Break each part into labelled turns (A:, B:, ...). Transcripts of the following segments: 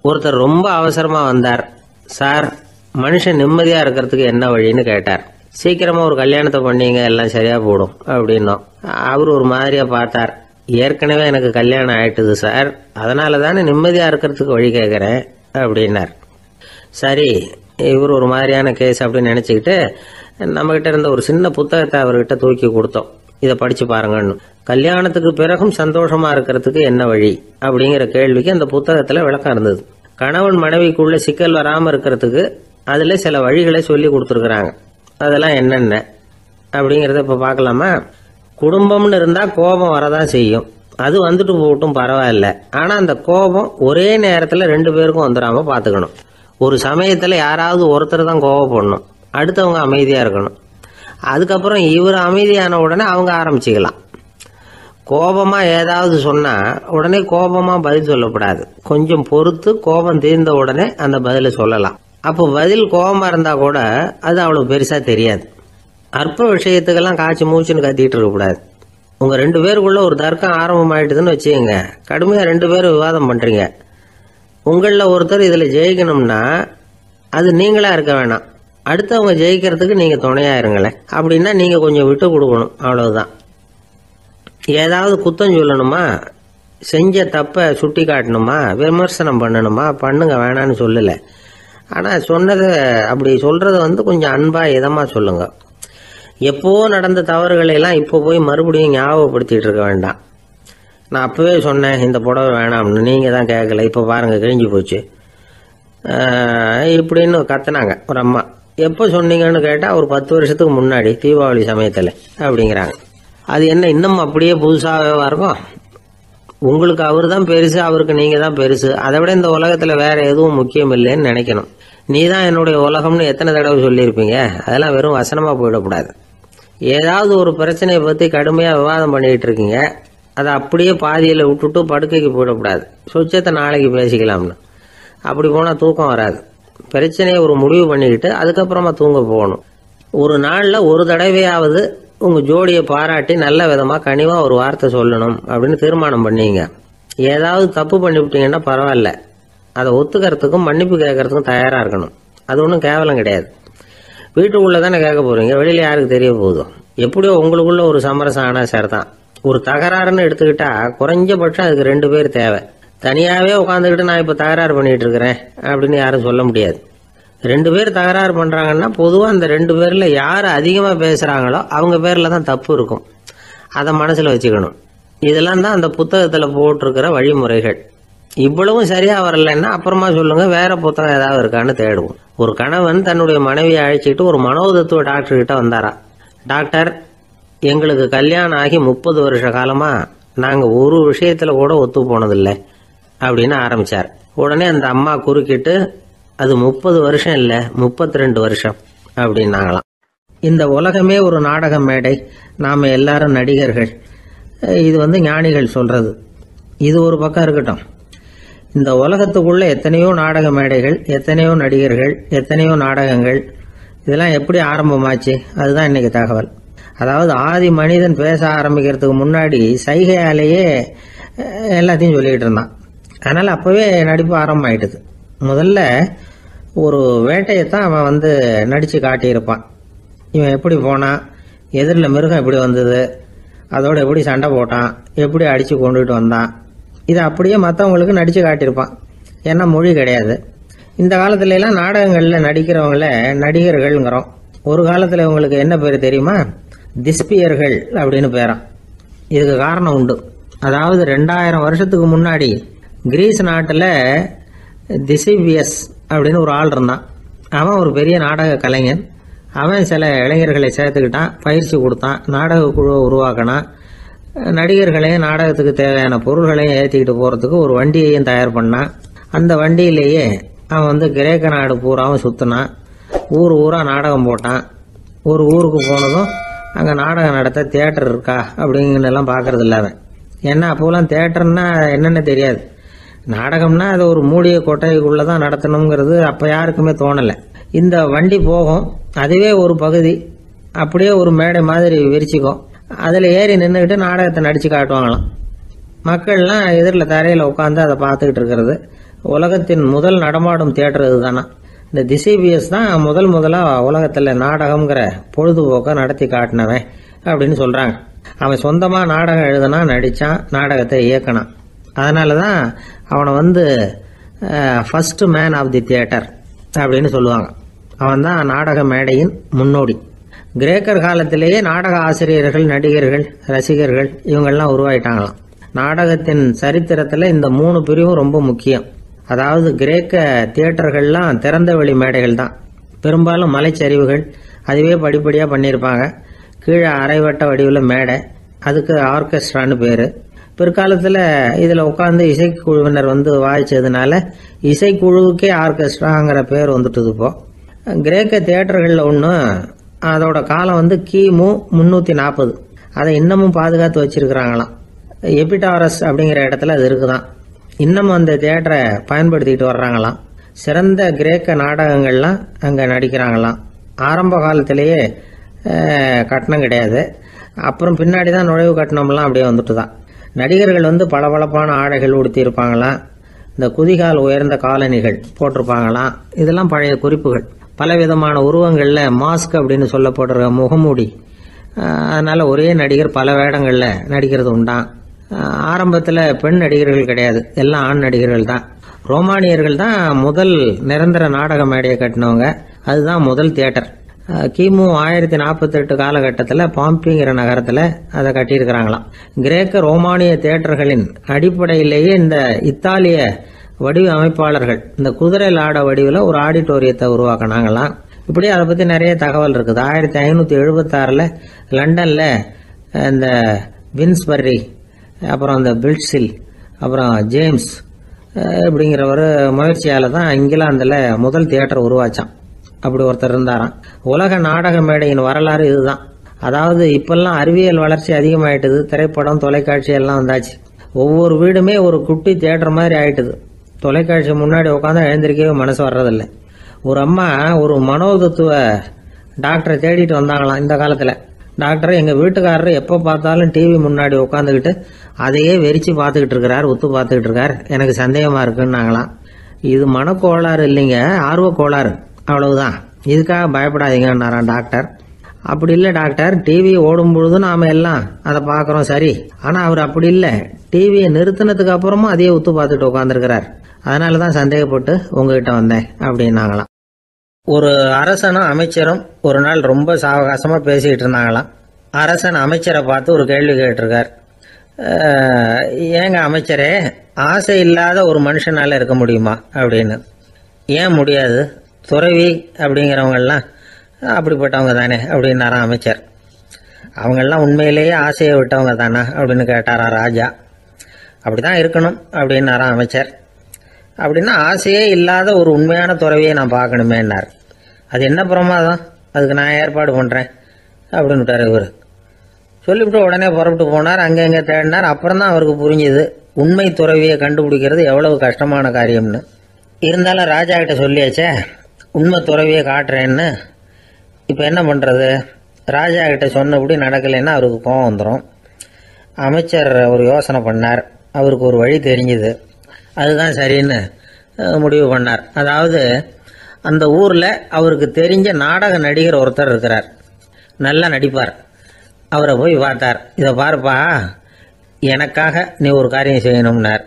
A: ஒருத்தர் ரொம்ப அவசரமா வந்தார். சார், மனுஷன் நிம்மதியா இருக்கிறதுக்கு என்ன வழின்னு கேட்டார். சீக்கிரமா ஒரு கல்யாணத்தை பண்ணீங்க, எல்லாம் சரியா போடும் அப்படின்னோம். அவர் ஒரு மாதிரியா பார்த்தார். ஏற்கனவே எனக்கு கல்யாணம் ஆயிட்டுது சார், அதனால தானே நிம்மதியா இருக்கிறதுக்கு வழி கேட்கறேன் அப்படின்னார். சரி, இவர் ஒரு மாதிரியான கேஸ் அப்படின்னு நினைச்சுக்கிட்டு நம்மகிட்ட இருந்த ஒரு சின்ன புத்தகத்தை அவர்கிட்ட தூக்கி கொடுத்தோம். இதை படிச்சு பாருங்கன்னு. கல்யாணத்துக்கு பிறகும் சந்தோஷமா இருக்கிறதுக்கு என்ன வழி அப்படிங்கிற கேள்விக்கு அந்த புத்தகத்துல விளக்கம் இருந்தது. கணவன் மனைவிக்குள்ள சிக்கல் வராம இருக்கிறதுக்கு அதுல சில வழிகளை சொல்லி கொடுத்துருக்குறாங்க. அதெல்லாம் என்னென்ன அப்படிங்கிறத இப்ப பார்க்கலாமா? குடும்பம்னு இருந்தா கோபம் வரதான் செய்யும். அது வந்துட்டு போட்டும் பரவாயில்ல. ஆனா அந்த கோபம் ஒரே நேரத்துல 2 பேருக்கும் வந்துடாம பாத்துக்கணும். ஒரு சமயத்துல யாராவது ஒருத்தர் தான் கோபப்படணும், அடுத்தவங்க அமைதியா இருக்கணும். அதுக்கப்புறம் இவர் அமைதியான உடனே அவங்க ஆரம்பிச்சுக்கலாம். கோபமா ஏதாவது சொன்னா உடனே கோபமா பதில் சொல்லக்கூடாது. கொஞ்சம் பொறுத்து கோபம் தீர்ந்த உடனே அந்த பதில சொல்லலாம். அப்போ பதில் கோபமா இருந்தா கூட அது அவ்வளவு பெருசா தெரியாது. அற்ப விஷயத்துக்கெல்லாம் காய்ச்சி மூச்சுன்னு கத்திட்டு இருக்கக்கூடாது. உங்க 2 பேருக்குள்ள ஒரு தர்க்கம் ஆரம்பமாயிட்டுதுன்னு வச்சுக்கோங்க. கடுமையா 2 பேரும் விவாதம் பண்றீங்க. உங்கள ஒருத்தர் இதுல ஜெயிக்கணும்னா அது நீங்களா இருக்க வேணாம், அடுத்தவங்க ஜெயிக்கிறதுக்கு நீங்க துணையா இருங்களேன். அப்படின்னா நீங்க கொஞ்சம் விட்டு கொடுக்கணும், அவ்வளவுதான். ஏதாவது குத்தம் சொல்லணுமா, செஞ்ச தப்ப சுட்டி காட்டணுமா, விமர்சனம் பண்ணணுமா, பண்ணுங்க, வேணான்னு சொல்லல. ஆனா சொன்னதை அப்படி சொல்றத கொஞ்சம் அன்பா இதமா சொல்லுங்க. எப்போ நடந்த தவறுகளை எல்லாம் இப்போ போய் மறுபடியும் ஞாபகப்படுத்திட்டு இருக்க வேண்டாம். நான் அப்பவே சொன்னேன் இந்த புடவை வேணாம்னு, நீங்க தான் கேட்கல, இப்ப பாருங்க கிழிஞ்சு போச்சு இப்படின்னு கத்துனாங்க ஒரு அம்மா. எப்போ சொன்னீங்கன்னு கேட்டா ஒரு 10 வருஷத்துக்கு முன்னாடி தீபாவளி சமயத்துல அப்படிங்கிறாங்க. அது என்ன இன்னும் அப்படியே புதுசாவே இருக்கும்? உங்களுக்கு அவரு தான் பெருசு, அவருக்கு நீங்க தான் பெருசு. அதை விட இந்த உலகத்துல வேற எதுவும் முக்கியம் இல்லைன்னு நினைக்கணும். நீ தான் என்னுடைய உலகம்னு எத்தனை தடவை சொல்லியிருப்பீங்க? அதெல்லாம் வெறும் வசனமா போயிடக்கூடாது. ஏதாவது ஒரு பிரச்சனையை பத்தி கடுமையா விவாதம் பண்ணிட்டு இருக்கீங்க, அதை அப்படியே பாதியில விட்டுட்டு படுக்கைக்கு போயிடக்கூடாது. சொச்சத்தை நாளைக்கு பேசிக்கலாம்னு. அப்படி போனா தூக்கம் வராது. பிரச்சனையை ஒரு முடிவு பண்ணிக்கிட்டு அதுக்கப்புறமா தூங்க போகணும். ஒரு நாள்ல ஒரு தடவையாவது உங்க ஜோடியை பாராட்டி நல்ல விதமா கனிவா ஒரு வார்த்தை சொல்லணும் அப்படின்னு தீர்மானம் பண்ணீங்க. ஏதாவது தப்பு பண்ணிவிட்டீங்கன்னா பரவாயில்ல, அதை ஒத்துக்கிறதுக்கும் மன்னிப்பு கேட்கறதுக்கும் தயாரா இருக்கணும். அது ஒன்றும் கேவலம் கிடையாது. வீட்டுக்குள்ள தானே கேட்க போறீங்க, வெளியில யாருக்கு தெரிய போகுதோ? எப்படியோ உங்களுக்குள்ள ஒரு சமரசம் ஆனா சரிதான். ஒரு தகராறுன்னு எடுத்துக்கிட்டா குறைஞ்சபட்சம் அதுக்கு 2 பேர் தேவை. தனியாவே உட்காந்துக்கிட்டு நான் இப்ப தகராறு பண்ணிட்டு இருக்கிறேன் அப்படின்னு யாரும் சொல்ல முடியாது. 2 பேர் தகராறு பண்றாங்கன்னா பொதுவா அந்த 2 பேர்ல யாரு அதிகமா பேசுறாங்களோ அவங்க பேர்ல தான் தப்பு இருக்கும். அதை மனசுல வச்சுக்கணும். இதெல்லாம் தான் அந்த புத்தகத்துல போட்டிருக்கிற வழிமுறைகள். இவ்வளவும் சரியா வரலன்னா அப்புறமா சொல்லுங்க, வேற புத்தகம் ஏதாவது இருக்கான்னு தேடுவோம். ஒரு கணவன் தன்னுடைய மனைவியை அழைச்சிட்டு ஒரு மனோதத்துவ டாக்டர் கிட்ட வந்தாரா. டாக்டர், எங்களுக்கு கல்யாணம் ஆகி 30 வருஷ காலமா நாங்க ஒரு விஷயத்துல கூட ஒத்து போனதில்லை அப்படின்னு ஆரம்பிச்சார். உடனே அந்த அம்மா குறுக்கிட்டு, அது 30 வருஷம் இல்ல 32 வருஷம் அப்படின்னாங்களாம். இந்த உலகமே ஒரு நாடக மேடை, நாம எல்லாரும் நடிகர்கள். இது ஞானிகள் சொல்றது. இது ஒரு பக்கம் இருக்கட்டும். இந்த உலகத்துக்குள்ள எத்தனையோ நாடக மேடைகள், எத்தனையோ நடிகர்கள், எத்தனையோ நாடகங்கள், இதெல்லாம் எப்படி ஆரம்பமாச்சு? அதுதான் இன்னைக்கு தகவல். அதாவது ஆதி மனிதன் பேச ஆரம்பிக்கிறதுக்கு முன்னாடி சைகையாலேயே எல்லாத்தையும் சொல்லிட்டு இருந்தான். அதனால அப்பவே நடிப்பு ஆரம்பமாயிட்டுது. முதல்ல ஒரு வேட்டையத்தான் அவன் நடிச்சு காட்டியிருப்பான். இவன் எப்படி போனான், எதிரில் மிருகம் எப்படி வந்தது, அதோட எப்படி சண்டை போட்டான், எப்படி அடிச்சு கொண்டுட்டு வந்தான், இதை அப்படியே மற்றவங்களுக்கு நடிச்சு காட்டியிருப்பான். ஏன்னா மொழி கிடையாது. இந்த காலத்துல எல்லாம் நாடகங்கள்ல நடிக்கிறவங்கள நடிகர்கள்ங்கிறோம். ஒரு காலத்துல இவங்களுக்கு என்ன பேரு தெரியுமா? திஸ்பியர்கள் அப்படின்னு பேராம். இதுக்கு காரணம் உண்டு. அதாவது 2000 வருஷத்துக்கு முன்னாடி கிரீஸ் நாட்டுல திசிபியஸ் அப்படின்னு ஒரு ஆள் இருந்தான். அவன் ஒரு பெரிய நாடக கலைஞன். அவன் சில இளைஞர்களை சேர்த்துக்கிட்டான், பயிற்சி கொடுத்தான், நாடக குழுவை உருவாக்கினான். நடிகர்களையும் நாடகத்துக்கு தேவையான பொருள்களையும் ஏற்றிக்கிட்டு போறதுக்கு ஒரு வண்டியையும் தயார் பண்ணான். அந்த வண்டியிலேயே அவன் கிரேக்க நாடு பூராவும் சுத்தினான். ஊர் ஊரா நாடகம் போட்டான். ஒரு ஊருக்கு போனதும் அங்க நாடகம் நடத்த தியேட்டர் இருக்கா அப்படிங்கலாம் பாக்குறது இல்ல அவன். ஏன்னா அப்போலாம் தியேட்டர்னா என்னன்னு தெரியாது. நாடகம்னா அது ஒரு மூடிய கொட்டைக்குள்ளதான் நடத்தணுங்கிறது அப்ப யாருக்குமே தோணல. இந்த வண்டி போகும், அதுவே ஒரு பகுதி அப்படியே ஒரு மேடை மாதிரி விரிச்சுக்கும். அதுல ஏறி நின்றுகிட்டு நாடகத்தை நடிச்சு காட்டுவாங்களாம். மக்கள்லாம் எதிரில் தரையில உட்காந்து அதை பார்த்துக்கிட்டு இருக்கிறது. உலகத்தின் முதல் நடமாடும் தியேட்டர் இதுதானா. இந்த திசைபிஎஸ் தான் முதலா உலகத்துல நாடகம்ங்கிற பொழுதுபோக்க நடத்தி காட்டினவன் அப்படின்னு சொல்றாங்க. அவன் சொந்தமா நாடகம் எழுதுனா, நடிச்சான், நாடகத்தை இயக்கினான். அதனாலதான் அவனை first man of the theatre அப்படின்னு சொல்லுவாங்க. அவன் தான் நாடக மேடையின் முன்னோடி. கிரேக்கர் காலத்திலேயே நாடக ஆசிரியர்கள், நடிகர்கள், ரசிகர்கள் இவங்கெல்லாம் உருவாயிட்டாங்களாம். நாடகத்தின் சரித்திரத்துல இந்த 3 பிரிவும் ரொம்ப முக்கியம். அதாவது கிரேக்க தியேட்டர்கள்லாம் திறந்த வெளி மேடைகள் தான். பெரும்பாலும் மலைச்சரிவுகள், அதுவே படிப்படியா பண்ணியிருப்பாங்க. கீழே அரைவட்ட வடிவில் மேடை, அதுக்கு ஆர்கெஸ்ட்ரான்னு பேரு. பிற்காலத்துல இதுல உட்கார்ந்து இசைக்குழுவினர் வாய்ச்சதுனால இசைக்குழுவுக்கே ஆர்கெஸ்ட்ராங்கிற பேர் வந்துட்டுது. இப்போ கிரேக்க தியேட்டர்கள்ல ஒண்ணு, அதோட காலம் கிமு 340. அதை இன்னமும் பாதுகாத்து வச்சிருக்கிறாங்களாம். எபிடாரஸ் அப்படிங்கிற இடத்துல அது இருக்குதான். இன்னமும் அந்த தியேட்டரை பயன்படுத்திட்டு வர்றாங்களாம். சிறந்த கிரேக்க நாடகங்கள்லாம் அங்க நடிக்கிறாங்களாம். ஆரம்ப காலத்திலேயே கட்டணம் கிடையாது. அப்புறம் பின்னாடி தான் நுழைவு கட்டணம்லாம் அப்படியே வந்துட்டுதான். நடிகர்கள் பளபளப்பான ஆடைகள் உடுத்தி இருப்பாங்களாம். இந்த குதிகால் உயர்ந்த காலணிகள் போட்டிருப்பாங்களாம். இதெல்லாம் பழைய குறிப்புகள். பலவிதமான உருவங்கள்ல மாஸ்க் அப்படின்னு சொல்லப்படுற முகமூடி. அதனால ஒரே நடிகர் பல வேடங்கள்ல நடிக்கிறது உண்டான். ஆரம்பத்துல பெண் நடிகர்கள் கிடையாது, எல்லாம் ஆண் நடிகர்கள் தான். ரோமானியர்கள் தான் முதல் நிரந்தர நாடக மேடையை கட்டினவங்க. அதுதான் முதல் தியேட்டர். கிமு 1048 காலகட்டத்தில் பாம்பிங்கிற நகரத்தில் அதை கட்டியிருக்கிறாங்களாம். கிரேக்க ரோமானிய தியேட்டர்களின் அடிப்படையிலேயே இந்த இத்தாலிய வடிவ அமைப்பாளர்கள் இந்த குதிரை லாட வடிவில் ஒரு ஆடிட்டோரியத்தை உருவாக்கினாங்களாம். இப்படி அதை பற்றி நிறைய தகவல் இருக்குது. 1576 லண்டன்ல இந்த வின்ஸ்பர்ரி, அப்புறம் இந்த பில்ட்ஸில், அப்புறம் ஜேம்ஸ் இப்படிங்கிற ஒரு முயற்சியால தான் இங்கிலாந்துல முதல் தியேட்டர் உருவாச்சான். அப்படி ஒருத்தர் இருந்தாராம். உலக நாடக மேடையின் வரலாறு இதுதான். அதாவது இப்பெல்லாம் அறிவியல் வளர்ச்சி அதிகமாயிட்டுது. திரைப்படம், தொலைக்காட்சி எல்லாம் வந்தாச்சு. ஒவ்வொரு வீடுமே ஒரு குட்டி தியேட்டர் மாதிரி ஆயிட்டுது. தொலைக்காட்சி முன்னாடி உட்காந்து எழுந்திருக்கவே மனசு வர்றதில்லை. ஒரு அம்மா ஒரு மனோதத்துவ டாக்டரை தேடிட்டு வந்தாங்களாம் இந்த காலத்துல. டாக்டர், எங்க வீட்டுக்காரர் எப்ப பார்த்தாலும் டிவி முன்னாடி உட்காந்துக்கிட்டு அதையே வெறிச்சு பார்த்துக்கிட்டு இருக்கிறார், உத்து பார்த்துக்கிட்டு இருக்கார், எனக்கு சந்தேகமா இருக்குன்னாங்களாம். இது மனக்கோளாறு இல்லைங்க, ஆர்வ கோளாறு, அவ்வளவுதான், இதுக்காக பயப்படாதீங்கன்னாராம் டாக்டர். அப்படி இல்லை டாக்டர், டிவி ஓடும் பொழுது நாம எல்லாம் அதை பார்க்கறோம் சரி, ஆனா அவர் அப்படி இல்லை, டிவியை நிறுத்தினதுக்கு அப்புறமும் அதையே உத்து பார்த்துட்டு உட்காந்துருக்கிறார், அதனாலதான் சந்தேகப்பட்டு உங்ககிட்ட வந்தேன் அப்படின்னாங்களாம். ஒரு அரசனும் அமைச்சரும் ஒரு நாள் ரொம்ப சாவகாசமா பேசிக்கிட்டு இருந்தாங்களாம். அரசன் அமைச்சரை பார்த்து ஒரு கேள்வி கேட்டிருக்கார். ஏங்க அமைச்சரே, ஆசை இல்லாத ஒரு மனுஷனால இருக்க முடியுமா அப்படின்னு. ஏன் முடியாது, துறவி அப்படிங்கிறவங்கெல்லாம் அப்படிப்பட்டவங்க தானே அப்படின்னாராம் அமைச்சர். அவங்கெல்லாம் உண்மையிலேயே ஆசையை விட்டவங்க தானா அப்படின்னு கேட்டாராம் ராஜா. அப்படிதான் இருக்கணும் அப்படின்னாராம் அமைச்சர். அப்படின்னா ஆசையே இல்லாத ஒரு உண்மையான துறவியை நான் பார்க்கணுமேன்னார். அது என்ன பிரமாதம், அதுக்கு நான் ஏற்பாடு பண்றேன் அப்படின்னு விட்டார் இவர். சொல்லிவிட்டு உடனே புறப்பட்டு போனார். அங்கே தேடினார். அப்புறம் தான் அவருக்கு புரிஞ்சுது உண்மை துறவியை கண்டுபிடிக்கிறது எவ்வளவு கஷ்டமான காரியம்னு. இருந்தாலும் ராஜா கிட்ட சொல்லியாச்சே, உண்மை துறவியை காட்டுறேன்னு. இப்போ என்ன பண்றது, ராஜா கிட்ட சொன்னபடி நடக்கலைன்னா அவருக்கு கோபம் வந்துடும். அமைச்சர் ஒரு யோசனை பண்ணார். அவருக்கு ஒரு வழி தெரிஞ்சுது. அதுதான் சரின்னு முடிவு பண்ணார். அதாவது அந்த ஊர்ல அவருக்கு தெரிஞ்ச நாடக நடிகர் ஒருத்தர் இருக்கிறார், நல்லா நடிப்பார். அவரை போய் பார்த்தார். இதை பாருப்பா, எனக்காக நீ ஒரு காரியம் செய்யணும்னார்.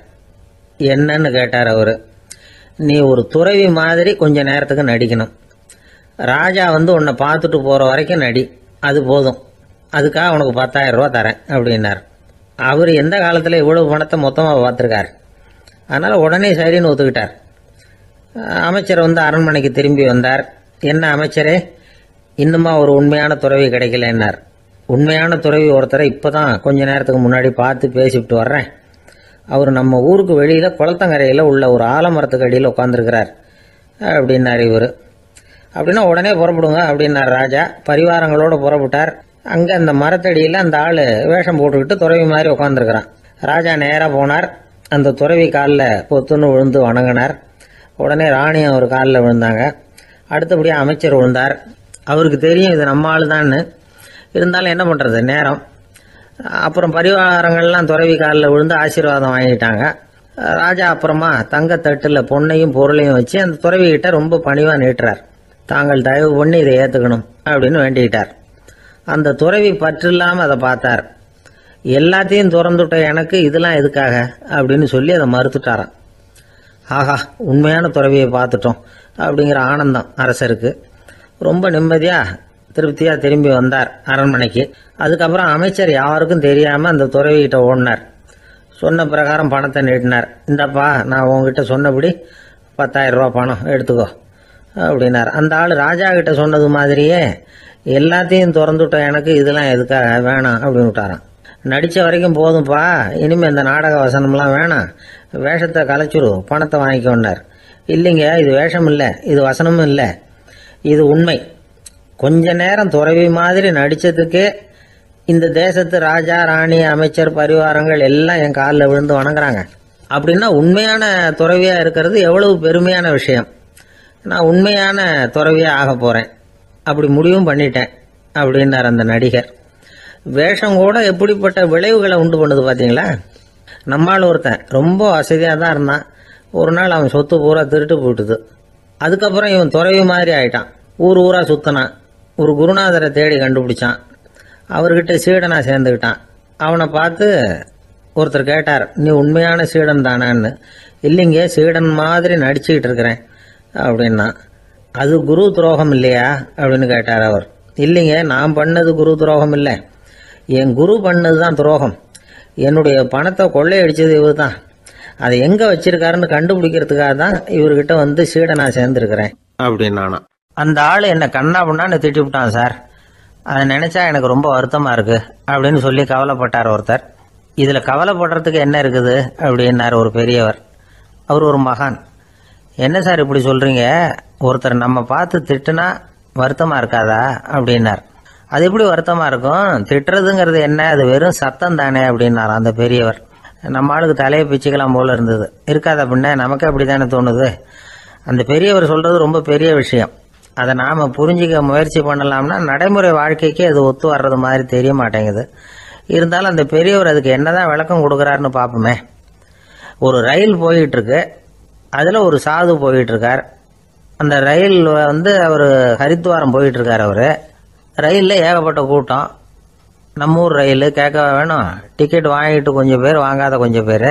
A: என்னன்னு கேட்டார் அவரு. நீ ஒரு துறவி மாதிரி கொஞ்ச நேரத்துக்கு நடிக்கணும். ராஜா உன்னை பார்த்துட்டு போற வரைக்கும் நடி, அது போதும், அதுக்காக உனக்கு 10,000 ரூபா தரேன் அப்படின்னார். அவர் எந்த காலத்துல இவ்வளவு பணத்தை மொத்தமா பார்த்திருக்கார். அதனால உடனே சரின்னு ஒத்துக்கிட்டார். அமைச்சர் அரண்மனைக்கு திரும்பி வந்தார். என்ன அமைச்சரே, இன்னுமா ஒரு உண்மையான துறவி கிடைக்கலன்னார். உண்மையான துறவி ஒருத்தரை இப்பதான் கொஞ்ச நேரத்துக்கு முன்னாடி பார்த்து பேசிவிட்டு வர்றேன். அவர் நம்ம ஊருக்கு வெளியில குளத்தங்கரையில உள்ள ஒரு ஆலமரத்துக்கு அடியில் உட்காந்துருக்கிறார் அப்படின்னார் இவர். அப்படின்னா உடனே புறப்படுங்க அப்படின்னார் ராஜா. பரிவாரங்களோட புறப்பட்டார். அங்க அந்த மரத்தடியில அந்த ஆளு வேஷம் போட்டுக்கிட்டு துறவி மாதிரி உட்காந்துருக்கிறான். ராஜா நேரா போனார். அந்த துறவி காலில் பொத்துன்னு விழுந்து வணங்கினார். உடனே ராணி அவர் காலில் விழுந்தாங்க. அடுத்தபடியாக அமைச்சர் விழுந்தார். அவருக்கு தெரியும் இது நம்ம ஆளு தான்னு. இருந்தாலும் என்ன பண்றது, நேரம். அப்புறம் பரிவாரங்கள்லாம் துறவி காலில் விழுந்து ஆசீர்வாதம் வாங்கிட்டாங்க. ராஜா அப்புறமா தங்கத்தட்டில் பொன்னையும் பொருளையும் வச்சு அந்த துறவிகிட்ட ரொம்ப பணிவாக நீட்டுறார். தாங்கள் தயவு பண்ணி இதை ஏற்றுக்கணும் அப்படின்னு வேண்டிக்கிட்டார். அந்த துறவி பற்றில்லாமல் அதை பார்த்தார். எல்லாத்தையும் திறந்துட்ட எனக்கு இதெல்லாம் எதுக்காக அப்படின்னு சொல்லி அதை மறுத்துட்டாராம். ஆஹா, உண்மையான துறவியை பார்த்துட்டோம் அப்படிங்கிற ஆனந்தம் அரசருக்கு. ரொம்ப நிம்மதியாக திருப்தியாக திரும்பி வந்தார் அரண்மனைக்கு. அதுக்கப்புறம் அமைச்சர் யாருக்கும் தெரியாமல் அந்த துறவிகிட்ட ஓடினார். சொன்ன பிரகாரம் பணத்தை நீட்டினார். இந்தப்பா, நான் உங்ககிட்ட சொன்னபடி 10,000 ரூபா பணம் எடுத்துக்கோ அப்படின்னார். அந்த ஆள் ராஜா கிட்ட சொன்னது மாதிரியே எல்லாத்தையும் திறந்துவிட்ட எனக்கு இதெல்லாம் எதுக்காக வேணாம் அப்படின்னு விட்டாரான். நடித்த வரைக்கும் போதும்ப்பா, இனிமேல் இந்த நாடக வசனம்லாம் வேணாம், வேஷத்தை கலைச்சிரு, பணத்தை வாங்கிக்கோன்னார். இல்லைங்க, இது வேஷம் இல்லை, இது வசனமும் இல்லை, இது உண்மை. கொஞ்ச நேரம் துறவி மாதிரி நடித்ததுக்கே இந்த தேசத்து ராஜா, ராணி, அமைச்சர், பரிவாரங்கள் எல்லாம் என் காலில் விழுந்து வணங்குறாங்க. அப்படின்னா உண்மையான துறவியாக இருக்கிறது எவ்வளவு பெருமையான விஷயம். நான் உண்மையான துறவியாக ஆக போகிறேன், அப்படி முடிவும் பண்ணிட்டேன் அப்படின்னார் அந்த நடிகர். வேஷம் கூட எப்படிப்பட்ட விளைவுகளை உண்டு பண்ணுது பார்த்தீங்களா. நம்மால் ஒருத்தன் ரொம்ப வசதியாக தான் இருந்தான். ஒரு நாள் அவன் சொத்து பூரா திருட்டு போயிட்டுது. அதுக்கப்புறம் இவன் துறவி மாதிரி ஆயிட்டான். ஊர் ஊராக சுற்றினான். ஒரு குருநாதரை தேடி கண்டுபிடிச்சான். அவர்கிட்ட சீடனா சேர்ந்துக்கிட்டான். அவனை பார்த்து ஒருத்தர் கேட்டார், நீ உண்மையான சீடன் தானான்னு. இல்லைங்க, சீடன் மாதிரி நடிச்சுக்கிட்டு இருக்கிறேன் அப்படின்னா. அது குரு துரோகம் இல்லையா அப்படின்னு கேட்டார் அவர். இல்லைங்க, நான் பண்ணது குரு துரோகம் இல்லை, என் குரு பண்ணது தான் துரோகம். என்னுடைய பணத்தை கொள்ளையடிச்சது இவர் தான். அதை எங்கே வச்சிருக்காருன்னு கண்டுபிடிக்கிறதுக்காக தான் இவர்கிட்ட வந்து சீடனா சேர்ந்துருக்கிறேன் அப்படின்னானா. அந்த ஆள் என்னை கண்ணா பண்ணான்னு திட்டி விட்டான் சார். அதை நினைச்சா எனக்கு ரொம்ப வருத்தமா இருக்கு அப்படின்னு சொல்லி கவலைப்பட்டார் ஒருத்தர். இதுல கவலைப்படுறதுக்கு என்ன இருக்குது அப்படின்னார் ஒரு பெரியவர். அவர் ஒரு மகான். என்ன சார் இப்படி சொல்றீங்க, ஒருத்தர் நம்ம பார்த்து திட்டுனா வருத்தமா இருக்காதா அப்படின்னார். அது எப்படி வருத்தமா இருக்கும், திட்டுறதுங்கிறது என்ன, அது வெறும் சத்தம் தானே அப்படின்னார் அந்த பெரியவர். நம்ம ஆளுக்கு தலையை பிச்சுக்கலாம் போல இருந்தது. இருக்காத பின்ன, நமக்கு அப்படி தானே தோணுது. அந்த பெரியவர் சொல்றது ரொம்ப பெரிய விஷயம். அதை நாம புரிஞ்சிக்க முயற்சி பண்ணலாம்னா நடைமுறை வாழ்க்கைக்கு அது ஒத்து வர்றது மாதிரி தெரிய மாட்டேங்குது. இருந்தாலும் அந்த பெரியவர் அதுக்கு என்னதான் விளக்கம் கொடுக்குறாருன்னு பார்ப்போமே. ஒரு ரயில் போயிட்டு இருக்கு, அதுல ஒரு சாது போயிட்டு இருக்கார். அந்த ரயில் அவர் ஹரித்வாரம் போயிட்டு இருக்கார். அவரு ரயிலில் ஏகப்பட்ட கூட்டம். நம்ம ஊர் ரயில் கேட்க வேணும், டிக்கெட் வாங்கிட்டு கொஞ்சம் பேர், வாங்காத கொஞ்சம் பேர்.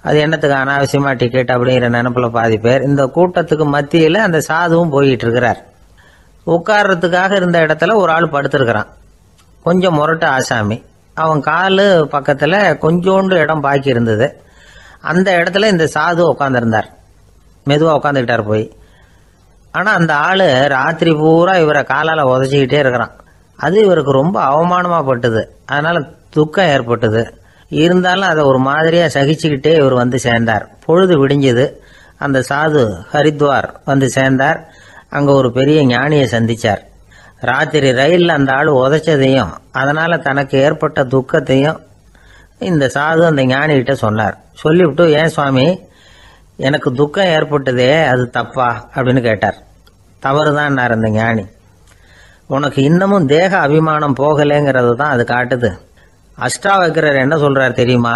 A: அது என்னத்துக்கு அனாவசியமா டிக்கெட் அப்படிங்கிற நினைப்புல பாதி பேர். இந்த கூட்டத்துக்கு மத்தியில் அந்த சாதுவும் போயிட்டு இருக்கிறார். உட்கார்றதுக்காக இருந்த இடத்துல ஒரு ஆள் படுத்திருக்கிறான். கொஞ்சம் முரட்டு ஆசாமி. அவன் காலு பக்கத்துல கொஞ்சோண்டு இடம் பாக்கி இருந்தது. அந்த இடத்துல இந்த சாது உட்காந்துருந்தார். மெதுவா உட்காந்துக்கிட்டார் போய். ஆனா அந்த ஆளு ராத்திரி பூரா இவரை காலால உதச்சிக்கிட்டே இருக்கிறான். அது இவருக்கு ரொம்ப அவமானமா பட்டுது. அதனால துக்கம் ஏற்பட்டது. இருந்தாலும் அதை ஒரு மாதிரியா சகிச்சுக்கிட்டே இவர் வந்து சேர்ந்தார். பொழுது விடிஞ்சது. அந்த சாது ஹரித்வார் வந்து சேர்ந்தார். அங்க ஒரு பெரிய ஞானியை சந்திச்சார். ராத்திரி ரயில்ல அந்த ஆளு உதைச்சதையும் அதனால தனக்கு ஏற்பட்ட துக்கத்தையும் இந்த சாது அந்த ஞானி கிட்ட சொன்னார். சொல்லிவிட்டு, ஏன் சுவாமி, எனக்கு துக்கம் ஏற்பட்டதே, அது தப்பா அப்படின்னு கேட்டார். தவறுதான் அந்த ஞானி. உனக்கு இன்னமும் தேக அபிமானம் போகலைங்கிறது தான் அது காட்டுது. அஷ்டாவக்கிரர் என்ன சொல்றார் தெரியுமா?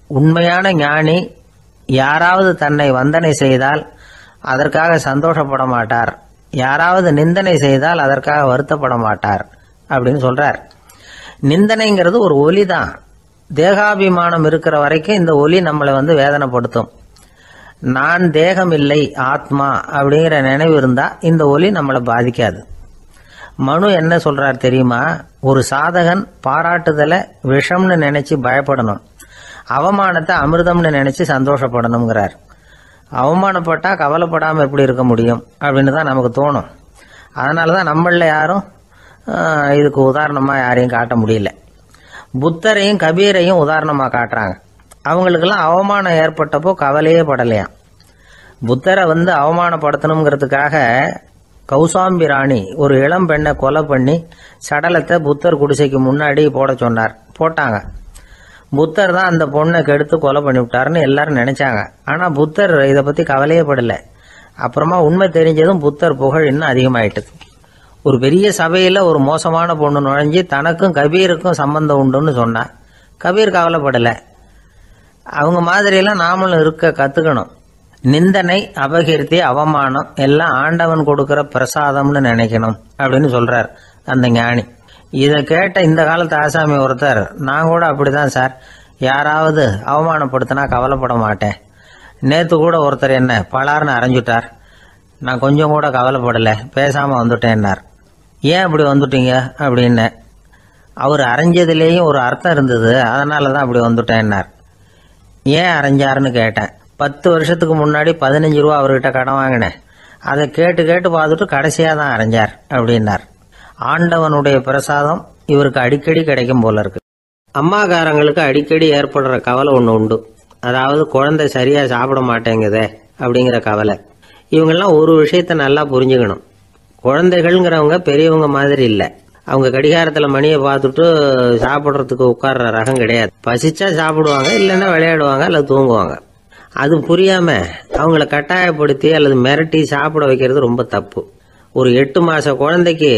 A: உண்மையான ஞானி யாராவது தன்னை வந்தனை செய்தால் அதற்காக சந்தோஷப்பட மாட்டார், யாராவது நிந்தனை செய்தால் அதற்காக வருத்தப்பட மாட்டார் அப்படின்னு சொல்றார். நிந்தனைங்கிறது ஒரு ஒலி தான். தேகாபிமானம் இருக்கிற வரைக்கும் இந்த ஒலி நம்மளை வேதனைப்படுத்தும். நான் தேகம் இல்லை, ஆத்மா அப்படிங்கிற நினைவு இருந்தா இந்த ஒலி நம்மளை பாதிக்காது. மனு என்ன சொல்றார் தெரியுமா? ஒரு சாதகன் பாராட்டுதலை விஷம்னு நினைச்சு பயப்படணும், அவமானத்தை அமிர்தம்னு நினைச்சு சந்தோஷப்படணுங்கிறார். அவமானப்பட்டா கவலைப்படாம எப்படி இருக்க முடியும் அப்படின்னு தான் நமக்கு தோணும். அதனாலதான் நம்மள யாரும் இதுக்கு உதாரணமா யாரையும் காட்ட முடியல. புத்தரையும் கபீரையும் உதாரணமா காட்டுறாங்க. அவங்களுக்கெல்லாம் அவமானம் ஏற்பட்டப்போ கவலையே படலையாம். புத்தரை அவமானப்படுத்தணுங்கிறதுக்காக கௌசாம்பி ராணி ஒரு இளம் பெண்ணை கொலை பண்ணி சடலத்தை புத்தர் குடிசைக்கு முன்னாடி போட சொன்னார். போட்டாங்க. புத்தர் தான் அந்த பொண்ணை கெடுத்து கொலை பண்ணி விட்டாருன்னு எல்லாரும் நினைச்சாங்க. ஆனா புத்தர் இதை பத்தி கவலையே படல. அப்புறமா உண்மை தெரிஞ்சதும் புத்தர் புகழ் இன்னும் அதிகமாயிட்டது. ஒரு பெரிய சபையில ஒரு மோசமான பொண்ணு நுழைஞ்சு தனக்கும் கபீருக்கும் சம்பந்தம் உண்டுன்னு சொன்னா கபீர் கவலைப்படல. அவங்க மாதிரியெல்லாம் நாமளும் இருக்க கத்துக்கணும். நிந்தனை, அபகீர்த்தி, அவமானம் எல்லாம் ஆண்டவன் கொடுக்கிற பிரசாதம்னு நினைக்கணும் அப்படின்னு சொல்றார் அந்த ஞானி. இதை கேட்ட இந்த காலத்து ஆசாமி ஒருத்தர், நான் கூட அப்படிதான் சார், யாராவது அவமானப்படுத்தினா கவலைப்பட மாட்டேன். நேத்து கூட ஒருத்தர் என்ன பலார்னு அரைஞ்சுட்டார், நான் கொஞ்சம் கூட கவலைப்படலை, பேசாம வந்துட்டேன்னார். ஏன் அப்படி வந்துட்டீங்க அப்படின்னு. அவர் அரைஞ்சதுலேயும் ஒரு அர்த்தம் இருந்தது, அதனால தான் அப்படி வந்துட்டேன்னார். ஏன் அரைஞ்சாருன்னு கேட்டேன். 10 வருஷத்துக்கு முன்னாடி 15 ரூபா அவர்கிட்ட கடன் வாங்கினேன், அதை கேட்டு கேட்டு பார்த்துட்டு கடைசியாக தான் அரைஞ்சார் அப்படின்னார். ஆண்டவனுடைய பிரசாதம் இவருக்கு அடிக்கடி கிடைக்கும் போல இருக்கு. அம்மாக்காரங்களுக்கு அடிக்கடி ஏற்படுற கவலை ஒன்று உண்டு. அதாவது குழந்தை சரியா சாப்பிட மாட்டேங்குதே அப்படிங்கிற கவலை. இவங்கெல்லாம் ஒரு விஷயத்த நல்லா புரிஞ்சுக்கணும். குழந்தைகள்ங்கிறவங்க பெரியவங்க மாதிரி இல்லை. அவங்க கடிகாரத்தில் மணியை பார்த்துட்டு சாப்பிட்றதுக்கு உட்கார்ற ரகம் கிடையாது. பசிச்சா சாப்பிடுவாங்க, இல்லைன்னா விளையாடுவாங்க அல்லது தூங்குவாங்க. அது புரியாம அவங்கள கட்டாயப்படுத்தி அல்லது மிரட்டி சாப்பிட வைக்கிறது ரொம்ப தப்பு. ஒரு 8 மாச குழந்தைக்கு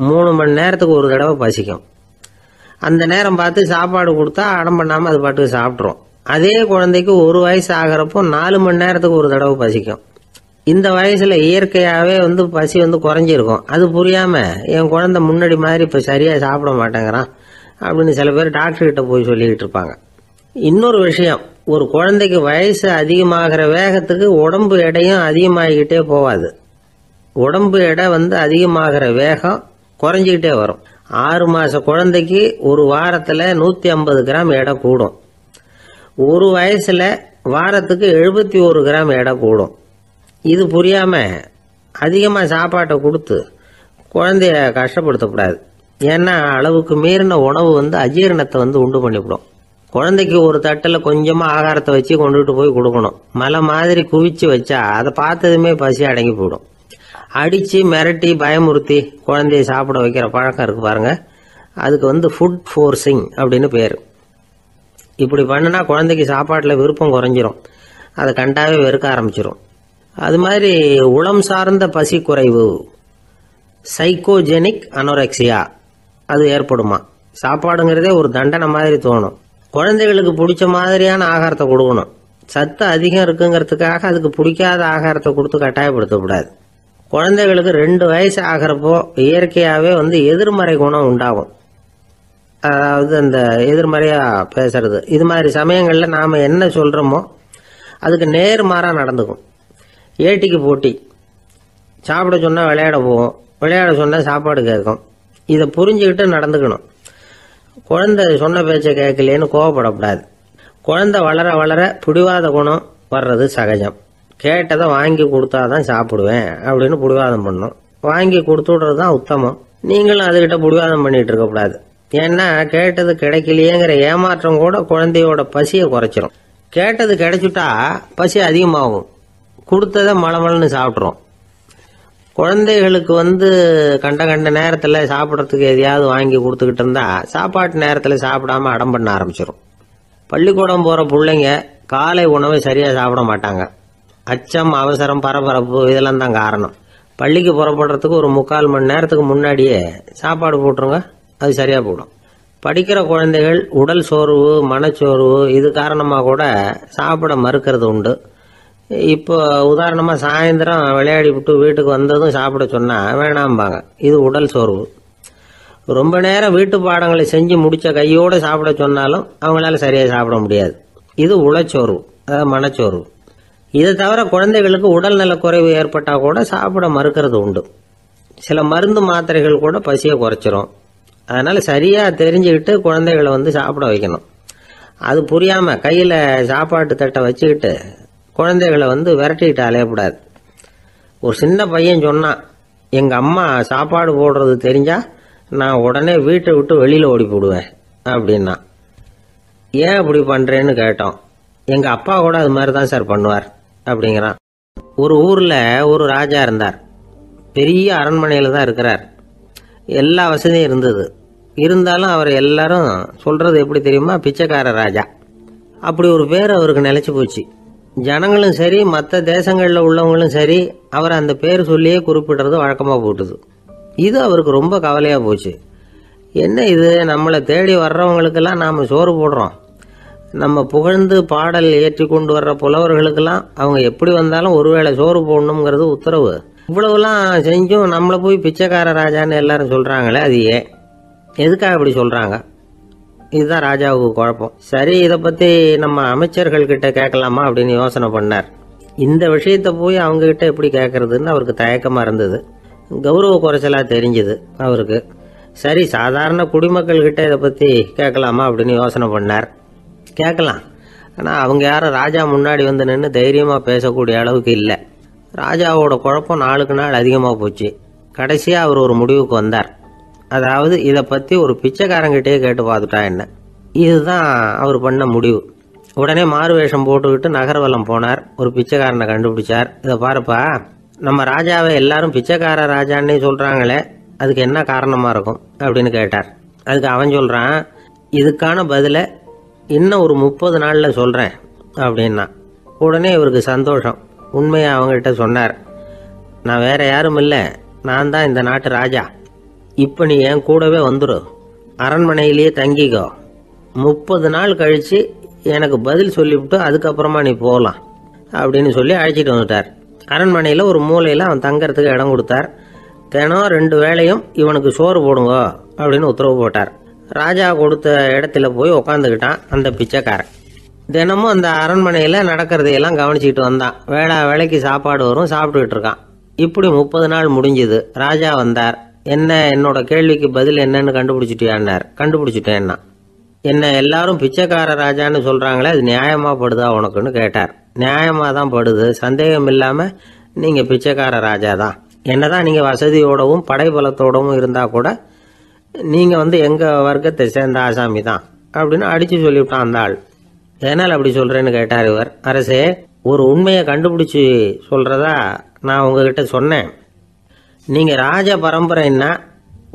A: 3 மணி நேரத்துக்கு ஒரு தடவை பசிக்கும். அந்த நேரம் பார்த்து சாப்பாடு கொடுத்தா அடம் பண்ணாம அது பாட்டுக்கு சாப்பிட்றோம். அதே குழந்தைக்கு 1 வயசு ஆகிறப்போ 4 மணி நேரத்துக்கு ஒரு தடவை பசிக்கும். இந்த வயசுல இயற்கையாவே பசி குறைஞ்சிருக்கும். அது புரியாம என் குழந்தை முன்னாடி மாதிரி இப்ப சரியா சாப்பிட மாட்டேங்கிறான் அப்படின்னு சில பேர் டாக்டர் கிட்ட போய் சொல்லிக்கிட்டு இருப்பாங்க. இன்னொரு விஷயம், ஒரு குழந்தைக்கு வயசு அதிகமாகிற வேகத்துக்கு உடம்பு எடையும் அதிகமாகிக்கிட்டே போவாது. உடம்பு எடை அதிகமாகிற வேகம் குறைஞ்சிக்கிட்டே வரும். 6 மாச குழந்தைக்கு ஒரு வாரத்துல 150 கிராம் எடை கூடும். ஒரு வயசுல வாரத்துக்கு 71 கிராம் எடை கூடும். இது புரியாம அதிகமா சாப்பாட்டை கொடுத்து குழந்தைய கஷ்டப்படுத்தக்கூடாது. ஏன்னா அளவுக்கு மீறின உணவு அஜீரணத்தை உண்டு பண்ணிவிடும். குழந்தைக்கு ஒரு தட்டில் கொஞ்சமா ஆகாரத்தை வச்சு கொண்டுட்டு போய் கொடுக்கணும். மலை மாதிரி குவிச்சு வச்சா அதை பார்த்ததுமே பசி அடங்கி போயிடும். அடிச்சு மிரட்டி பயமுறுத்தி குழந்தைய சாப்பிட வைக்கிற பழக்கம் இருக்கு பாருங்க, அதுக்கு ஃபுட் ஃபோர்சிங் அப்படின்னு பேரு. இப்படி பண்ணுனா குழந்தைக்கு சாப்பாட்டில் விருப்பம் குறைஞ்சிரும், அதை கண்டாவே வெறுக்க ஆரம்பிச்சிரும். அது மாதிரி உளம் சார்ந்த பசி குறைவு, சைக்கோஜெனிக் அனோரெக்சியா, அது ஏற்படுமா. சாப்பாடுங்கிறதே ஒரு தண்டனை மாதிரி தோணும். குழந்தைகளுக்கு பிடிச்ச மாதிரியான ஆகாரத்தை கொடுக்கணும். சத்து அதிகம் இருக்குங்கிறதுக்காக அதுக்கு பிடிக்காத ஆகாரத்தை கொடுத்து கட்டாயப்படுத்தக்கூடாது. குழந்தைகளுக்கு 2 வயசு ஆகிறப்போ இயற்கையாகவே எதிர்மறை குணம் உண்டாகும். அதாவது அந்த எதிர்மறையா பேசுறது. இது மாதிரி சமயங்களில் நாம் என்ன சொல்கிறோமோ அதுக்கு நேர்மாறாக நடந்துக்கும். ஏட்டிக்கு போட்டி. சாப்பிட சொன்னால் விளையாட போவோம், விளையாட சொன்னால் சாப்பாடு கேட்கும். இதை புரிஞ்சுக்கிட்டு நடந்துக்கணும். குழந்தை சொன்ன பேச்சை கேட்கலேன்னு கோவப்படக்கூடாது. குழந்தை வளர வளர பிடிவாத குணம் வர்றது சகஜம். கேட்டதை வாங்கி கொடுத்தாதான் சாப்பிடுவேன் அப்படின்னு பிடிவாதம் பண்ணும். வாங்கி கொடுத்து விடுறது தான் உத்தமம். நீங்களும் அதுகிட்ட பிடிவாதம் பண்ணிட்டு இருக்கக்கூடாது. ஏன்னா கேட்டது கிடைக்கலையேங்கிற ஏமாற்றம் கூட குழந்தையோட பசியை குறைச்சிரும். கேட்டது கிடைச்சுட்டா பசி அதிகமாகும். கொடுத்ததை மளமளன்னு சாப்பிட்றோம். குழந்தைகளுக்கு கண்ட கண்ட நேரத்தில் சாப்பிட்றதுக்கு எதையாவது வாங்கி கொடுத்துக்கிட்டு இருந்தா சாப்பாட்டு நேரத்தில் சாப்பிடாம அடம் பண்ண ஆரம்பிச்சிடும். பள்ளிக்கூடம் போகிற பிள்ளைங்க காலை உணவை சரியாக சாப்பிட மாட்டாங்க. அச்சம், அவசரம், பரபரப்பு இதெல்லாம் தான் காரணம். பள்ளிக்கு புறப்படுறதுக்கு ஒரு 3/4 மணி நேரத்துக்கு முன்னாடியே சாப்பாடு போட்டுருங்க, அது சரியாக போடும். படிக்கிற குழந்தைகள் உடல் சோர்வு, மனச்சோர்வு இது காரணமாக கூட சாப்பிட மறுக்கிறது உண்டு. இப்போ உதாரணமாக சாயந்தரம் விளையாடி விட்டு வீட்டுக்கு வந்ததும் சாப்பிட சொன்னால் வேணாம்பாங்க. இது உடல் சோர்வு. ரொம்ப நேரம் வீட்டு பாடங்களை செஞ்சு முடித்த கையோடு சாப்பிட சொன்னாலும் அவங்களால சரியாக சாப்பிட முடியாது. இது உளச்சோர்வு, அதாவது மனச்சோர்வு. இதை தவிர குழந்தைகளுக்கு உடல் நலக்குறைவு ஏற்பட்டால் கூட சாப்பிட மறுக்கிறது உண்டு. சில மருந்து மாத்திரைகள் கூட பசியை குறைச்சிரும். அதனால் சரியாக தெரிஞ்சுக்கிட்டு குழந்தைகளை சாப்பிட வைக்கணும். அது புரியாமல் கையில் சாப்பாட்டு தட்டை வச்சுக்கிட்டு குழந்தைகளை விரட்டிக்கிட்டு அலையக்கூடாது. ஒரு சின்ன பையன் சொன்னான், எங்கள் அம்மா சாப்பாடு போடுறது தெரிஞ்சா நான் உடனே வீட்டை விட்டு வெளியில் ஓடி போடுவேன் அப்படின்னா. ஏன் அப்படி பண்ணுறேன்னு கேட்டோம். எங்கள் அப்பா கூட அது மாதிரி தான் சார் பண்ணுவார் அப்படிங்கிறான். ஒரு ஊரில் ஒரு ராஜா இருந்தார். பெரிய அரண்மனையில் தான் இருக்கிறார். எல்லா வசதியும் இருந்தது. இருந்தாலும் அவர் எல்லாரும் சொல்கிறது எப்படி தெரியுமா, பிச்சைக்கார ராஜா. அப்படி ஒரு பேர் அவருக்கு நிலைச்சி போச்சு. ஜனங்களும் சரி, மற்ற தேசங்களில் உள்ளவங்களும் சரி, அவர் அந்த பேர் சொல்லியே குறிப்பிடுறது வழக்கமாக போட்டுது. இது அவருக்கு ரொம்ப கவலையாக போச்சு. என்ன இது, நம்மளை தேடி வர்றவங்களுக்கெல்லாம் நாம் சோறு போடுறோம், நம்ம புகழ்ந்து பாடல் ஏற்றி கொண்டு வர்ற புலவர்களுக்கெல்லாம் அவங்க எப்படி வந்தாலும் ஒருவேளை சோறு போடணுங்கிறது உத்தரவு. இவ்வளவுலாம் செஞ்சும் நம்மளை போய் பிச்சைக்கார ராஜான்னு எல்லாரும் சொல்றாங்களே, அது ஏன், எதுக்காக இப்படி சொல்றாங்க? இதுதான் ராஜாவுக்கு குழப்பம். சரி, இதை பத்தி நம்ம அமைச்சர்கள் கிட்ட கேட்கலாமா அப்படின்னு யோசனை பண்ணார். இந்த விஷயத்த போய் அவங்க கிட்ட எப்படி கேட்கறதுன்னு அவருக்கு தயக்கமா இருந்தது. கௌரவ குறைச்சலா தெரிஞ்சுது அவருக்கு. சரி, சாதாரண குடிமக்கள் கிட்ட இதை பத்தி கேட்கலாமா அப்படின்னு யோசனை பண்ணார். கேட்கலாம், ஆனா அவங்க யாரும் ராஜா முன்னாடி வந்து நின்று தைரியமா பேசக்கூடிய அளவுக்கு இல்லை. ராஜாவோட குழப்பம் நாளுக்கு நாள் அதிகமாக போச்சு. கடைசியா அவர் ஒரு முடிவுக்கு வந்தார். அதாவது இதை பத்தி ஒரு பிச்சைக்காரங்கிட்டே கேட்டு பார்த்துட்டா என்ன. இதுதான் அவர் பண்ண முடிவு. உடனே மாறு வேஷம் போட்டுக்கிட்டு நகர்வலம் போனார். ஒரு பிச்சைக்காரனை கண்டுபிடிச்சார். இதை பாருப்பா, நம்ம ராஜாவை எல்லாரும் பிச்சைக்கார ராஜான்னே சொல்றாங்களே, அதுக்கு என்ன காரணமா இருக்கும் அப்படின்னு கேட்டார். அதுக்கு அவன் சொல்றான், இதுக்கான பதிலை இன்னும் ஒரு 30 நாள்ல சொல்றேன் அப்படின்னா. உடனே இவருக்கு சந்தோஷம். உண்மையை அவங்ககிட்ட சொன்னார். நான் வேற யாரும் இல்லை, நான் தான் இந்த நாட்டு ராஜா. இப்ப நீ என் கூடவே வந்துரு, அரண்மனையிலேயே தங்கிக்கோ. 30 நாள் கழிச்சு எனக்கு பதில் சொல்லிவிட்டு அதுக்கப்புறமா நீ போகலாம் அப்படின்னு சொல்லி அழைச்சிட்டு வந்துட்டார். அரண்மனையில் ஒரு மூலையில் அவன் தங்கறதுக்கு இடம் கொடுத்தார். தினம் 2 வேளையும் இவனுக்கு சோறு போடுங்க அப்படின்னு உத்தரவு போட்டார். ராஜா கொடுத்த இடத்துல போய் உக்காந்துக்கிட்டான் அந்த பிச்சைக்காரன். தினமும் அந்த அரண்மனையில் நடக்கிறதையெல்லாம் கவனிச்சுக்கிட்டு வந்தான். வேளைக்கு சாப்பாடு வரும், சாப்பிட்டுக்கிட்டு இருக்கான். இப்படி 30 நாள் முடிஞ்சுது. ராஜா வந்தார். என்ன, என்னோட கேள்விக்கு பதில் என்னன்னு கண்டுபிடிச்சிட்டியான்னார். கண்டுபிடிச்சிட்டேன்னா. என்ன எல்லாரும் பிச்சைக்கார ராஜான்னு சொல்றாங்களே, அது நியாயமா படுதா உனக்குன்னு கேட்டார். நியாயமா தான் படுது, சந்தேகம் இல்லாம நீங்க பிச்சைக்கார ராஜா தான். என்னதான் நீங்க வசதியோடவும் படைபலத்தோடவும் இருந்தா கூட நீங்க எங்க வர்க்கத்தை சேர்ந்த ஆசாமி தான் அப்படின்னு அடிச்சு சொல்லிவிட்டான் அந்த ஆள். எதனால் அப்படி சொல்றேன்னு கேட்டார் இவர். அரசே, ஒரு உண்மையை கண்டுபிடிச்சு சொல்றதா நான் உங்ககிட்ட சொன்னேன். நீங்க ராஜ பரம்பரைன்னா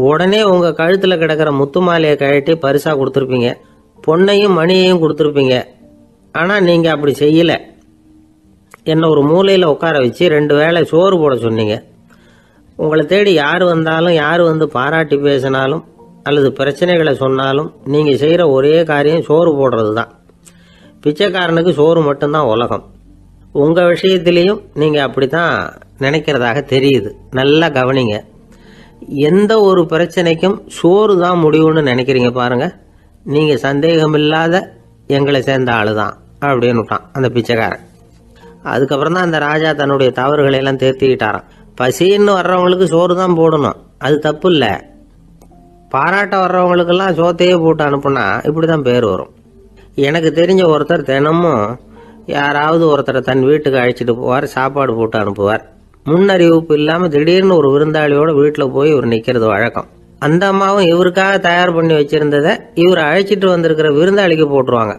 A: உடனே உங்க கழுத்துல கிடக்கிற முத்து மாலையை கழட்டி பரிசா கொடுத்துருப்பீங்க, பொன்னையும் மணியையும் கொடுத்துருப்பீங்க. ஆனா நீங்க அப்படி செய்யல. என்ன ஒரு மூலையில உட்கார வச்சு 2 வேளை சோறு போட சொன்னீங்க. உங்களை தேடி யார் வந்தாலும், யார் பாராட்டி பேசினாலும் அல்லது பிரச்சனைகளை சொன்னாலும் நீங்க செய்யற ஒரே காரியம் சோறு போடுறது தான். பிச்சைக்காரனுக்கு சோறு மட்டும்தான் உலகம். உங்க விஷயத்திலையும் நீங்க அப்படித்தான் நினைக்கிறதாக தெரியுது. நல்லா கவனிங்க. எந்த ஒரு பிரச்சனைக்கும் சோறு தான் முடிவுன்னு நினைக்கிறீங்க பாருங்க. நீங்க சந்தேகமில்லாத எங்களை சேர்ந்த ஆளுதான் அப்படின்னு விட்டான் அந்த பிச்சைக்காரன். அதுக்கப்புறம் தான் அந்த ராஜா தன்னுடைய தவறுகளை எல்லாம் தேர்த்திக்கிட்டாராம். பசின்னு வர்றவங்களுக்கு சோறு தான் போடணும், அது தப்பு இல்லை. பாராட்ட வர்றவங்களுக்கெல்லாம் சோத்தையே போட்டு அனுப்புனா இப்படிதான் பேர் வரும். எனக்கு தெரிஞ்ச ஒருத்தர் தினமும் யாராவது ஒருத்தரை தன் வீட்டுக்கு அழைச்சிட்டு போவார், சாப்பாடு போட்டு அனுப்புவார். முன்னறிவிப்பு இல்லாம திடீர்னு ஒரு விருந்தாளியோட வீட்டுல போய் இவர் நிக்கிறது வழக்கம். அந்த அம்மாவும் இவருக்காக தயார் பண்ணி வச்சிருந்ததை இவர் அழைச்சிட்டு வந்திருக்கிற விருந்தாளிக்கு போட்டுருவாங்க.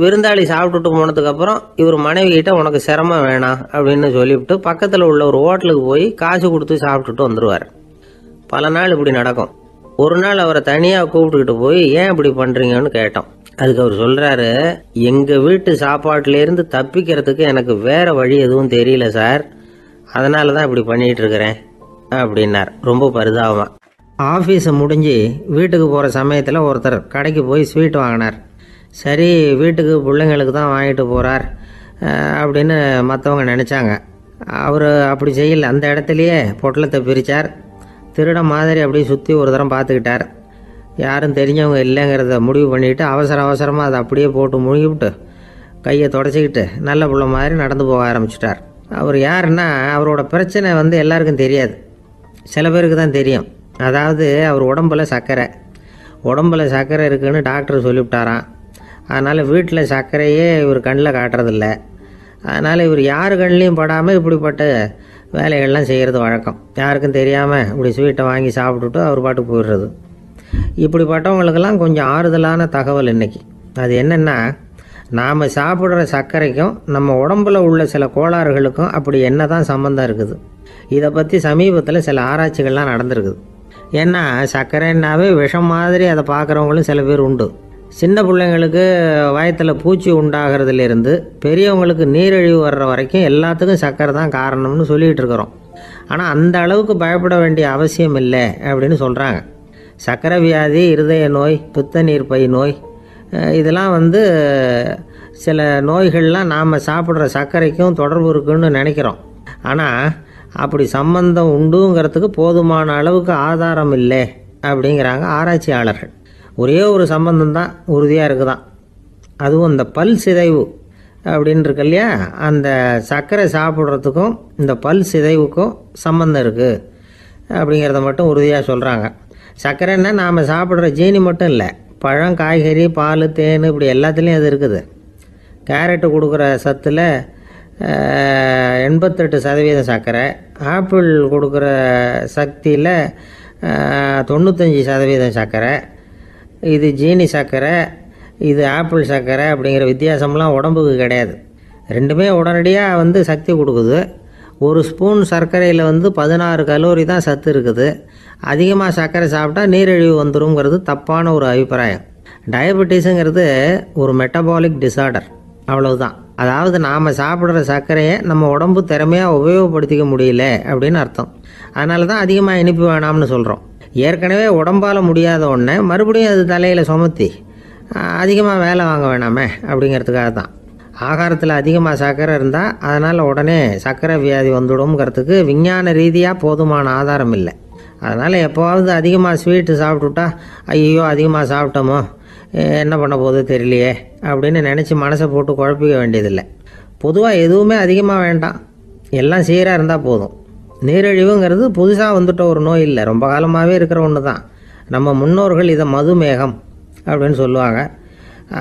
A: விருந்தாளி சாப்பிட்டுட்டு போனதுக்கு அப்புறம் இவர் மனைவி கிட்ட உனக்கு சிரமம் வேணாம் அப்படின்னு சொல்லிவிட்டு பக்கத்துல உள்ள ஒரு ஹோட்டலுக்கு போய் காசு கொடுத்து சாப்பிட்டுட்டு வந்துருவார். பல நாள் இப்படி நடக்கும். ஒரு நாள் அவரை தனியா கூப்பிட்டுக்கிட்டு போய் ஏன் இப்படி பண்றீங்கன்னு கேட்டோம். அதுக்கு அவர் சொல்றாரு, எங்க வீட்டு சாப்பாட்டுல இருந்து தப்பிக்கிறதுக்கு எனக்கு வேற வழி எதுவும் தெரியல சார், அதனாலதான் இப்படி பண்ணிட்டு இருக்கிறேன் அப்படின்னார் ரொம்ப பரிதாபமா. ஆபீஸ் முடிஞ்சு வீட்டுக்கு போற சமயத்துல ஒருத்தர் கடைக்கு போய் ஸ்வீட் வாங்கினார். சரி, வீட்டுக்கு பிள்ளைங்களுக்கு தான் வாங்கிட்டு போறார் அப்படின்னு மற்றவங்க நினைச்சாங்க. அவர் அப்படி செய்யல. அந்த இடத்துலயே பொட்டலத்தை பிரிச்சார். திருட மாதிரி அப்படியே சுற்றி ஒரு தரம் பார்த்துக்கிட்டார். யாரும் தெரிஞ்சவங்க இல்லைங்கிறத முடிவு பண்ணிட்டு அவசரமாக அதை அப்படியே போட்டு முழுகிவிட்டு கையை தொடச்சிக்கிட்டு நல்ல பிள்ளை மாதிரி நடந்து போக ஆரம்பிச்சிட்டார். அவர் யாருன்னா, அவரோட பிரச்சனை எல்லாருக்கும் தெரியாது, சில பேருக்கு தான் தெரியும். அதாவது அவர் உடம்புல சர்க்கரை இருக்குன்னு டாக்டர் சொல்லிவிட்டாராம். அதனால் வீட்டில் சர்க்கரையே இவர் கண்ணில் காட்டுறதில்ல. அதனால் இவர் யார் கண்ணிலையும் படாமல் இப்படிப்பட்ட வேலைகள்லாம் செய்கிறது வழக்கம். யாருக்கும் தெரியாமல் இப்படி ஸ்வீட்டை வாங்கி சாப்பிட்டுட்டு அவர் பாட்டுக்கு போயிடுறது. இப்படிப்பட்டவங்களுக்கெல்லாம் கொஞ்சம் ஆறுதலான தகவல் இன்னைக்கு. அது என்னென்னா, நாம் சாப்பிட்ற சர்க்கரைக்கும் நம்ம உடம்புல உள்ள சில கோளாறுகளுக்கும் அப்படி என்ன தான் சம்மந்தம் இருக்குது. இதை பற்றி சமீபத்தில் சில ஆராய்ச்சிகள்லாம் நடந்திருக்குது. ஏன்னா சர்க்கரைன்னாவே விஷம் மாதிரி அதை பார்க்குறவங்களும் சில பேர் உண்டு. சின்ன பிள்ளைங்களுக்கு வயத்தில் பூச்சி உண்டாகிறதுலேருந்து பெரியவங்களுக்கு நீரிழிவு வர்ற வரைக்கும் எல்லாத்துக்கும் சர்க்கரை தான் காரணம்னு சொல்லிகிட்டு இருக்கிறோம். ஆனால் அந்த அளவுக்கு பயப்பட வேண்டிய அவசியம் இல்லை அப்படின்னு சொல்கிறாங்க. சர்க்கரை வியாதி, இருதய நோய், பித்த நீர் பை நோய், இதெல்லாம் வந்து சில நோய்கள்லாம் நாம் சாப்பிட்ற சர்க்கரைக்கும் தொடர்பு இருக்குன்னு நினைக்கிறோம். ஆனால் அப்படி சம்பந்தம் உண்டுங்கிறதுக்கு போதுமான அளவுக்கு ஆதாரம் இல்லை அப்படிங்கிறாங்க ஆராய்ச்சியாளர்கள். ஒரே ஒரு சம்பந்தம் தான் உறுதியாக இருக்குதான். அதுவும் இந்த பல் சிதைவு அப்படின்னு இருக்கு இல்லையா, அந்த சர்க்கரை சாப்பிட்றதுக்கும் இந்த பல் சிதைவுக்கும் சம்பந்தம் இருக்குது அப்படிங்கிறத மட்டும் உறுதியாக சொல்கிறாங்க. சர்க்கரைன்னா நாம் சாப்பிட்ற ஜீனி மட்டும் இல்லை, பழம், காய்கறி, பால், தேன் இப்படி எல்லாத்துலேயும் அது இருக்குது. கேரட்டு கொடுக்குற சத்தில் 88% சர்க்கரை, ஆப்பிள் கொடுக்குற சக்தியில் 95% சர்க்கரை. இது ஜீனி சர்க்கரை, இது ஆப்பிள் சர்க்கரை அப்படிங்கிற வித்தியாசம்லாம் உடம்புக்கு கிடையாது. ரெண்டுமே உடனடியாக வந்து சக்தி கொடுக்குது. ஒரு ஸ்பூன் சர்க்கரையில் வந்து 16 கலோரி தான் சத்து இருக்குது. அதிகமாக சர்க்கரை சாப்பிட்டா நீரிழிவு வந்துருங்கிறது தப்பான ஒரு அபிப்பிராயம். டயபெட்டிஸுங்கிறது ஒரு மெட்டபாலிக் டிசார்டர், அவ்வளவுதான். அதாவது நாம் சாப்பிட்ற சர்க்கரையை நம்ம உடம்பு திறமையாக உபயோகப்படுத்திக்க முடியல அப்படின்னு அர்த்தம். அதனால தான் அதிகமாக இனிப்பு வேணாம்னு சொல்கிறோம். ஏற்கனவே உடம்பால் முடியாத ஒன்றை மறுபடியும் அது தலையில் சுமத்தி அதிகமாக வேலை வாங்க வேணாமே அப்படிங்கிறதுக்காக தான். ஆகாரத்தில் அதிகமாக சர்க்கரை இருந்தால் அதனால் உடனே சர்க்கரை வியாதி வந்துடும்ங்கிறதுக்கு விஞ்ஞான ரீதியாக போதுமான ஆதாரம் இல்லை. அதனால் எப்போவாவது அதிகமாக ஸ்வீட்டு சாப்பிட்டுட்டா ஐயோ அதிகமாக சாப்பிட்டோமோ என்ன பண்ண போகுது தெரியலையே அப்படின்னு நினச்சி மனசை போட்டு குழப்பிக்க வேண்டியதில்லை. பொதுவாக எதுவுமே அதிகமாக வேண்டாம், எல்லாம் சீராக இருந்தால் போதும். நீரிழிவுங்கிறது புதுசாக வந்துட்ட ஒரு நோய் இல்லை, ரொம்ப காலமாகவே இருக்கிற ஒன்று தான். நம்ம முன்னோர்கள் இதை மதுமேகம் அப்படின்னு சொல்லுவாங்க.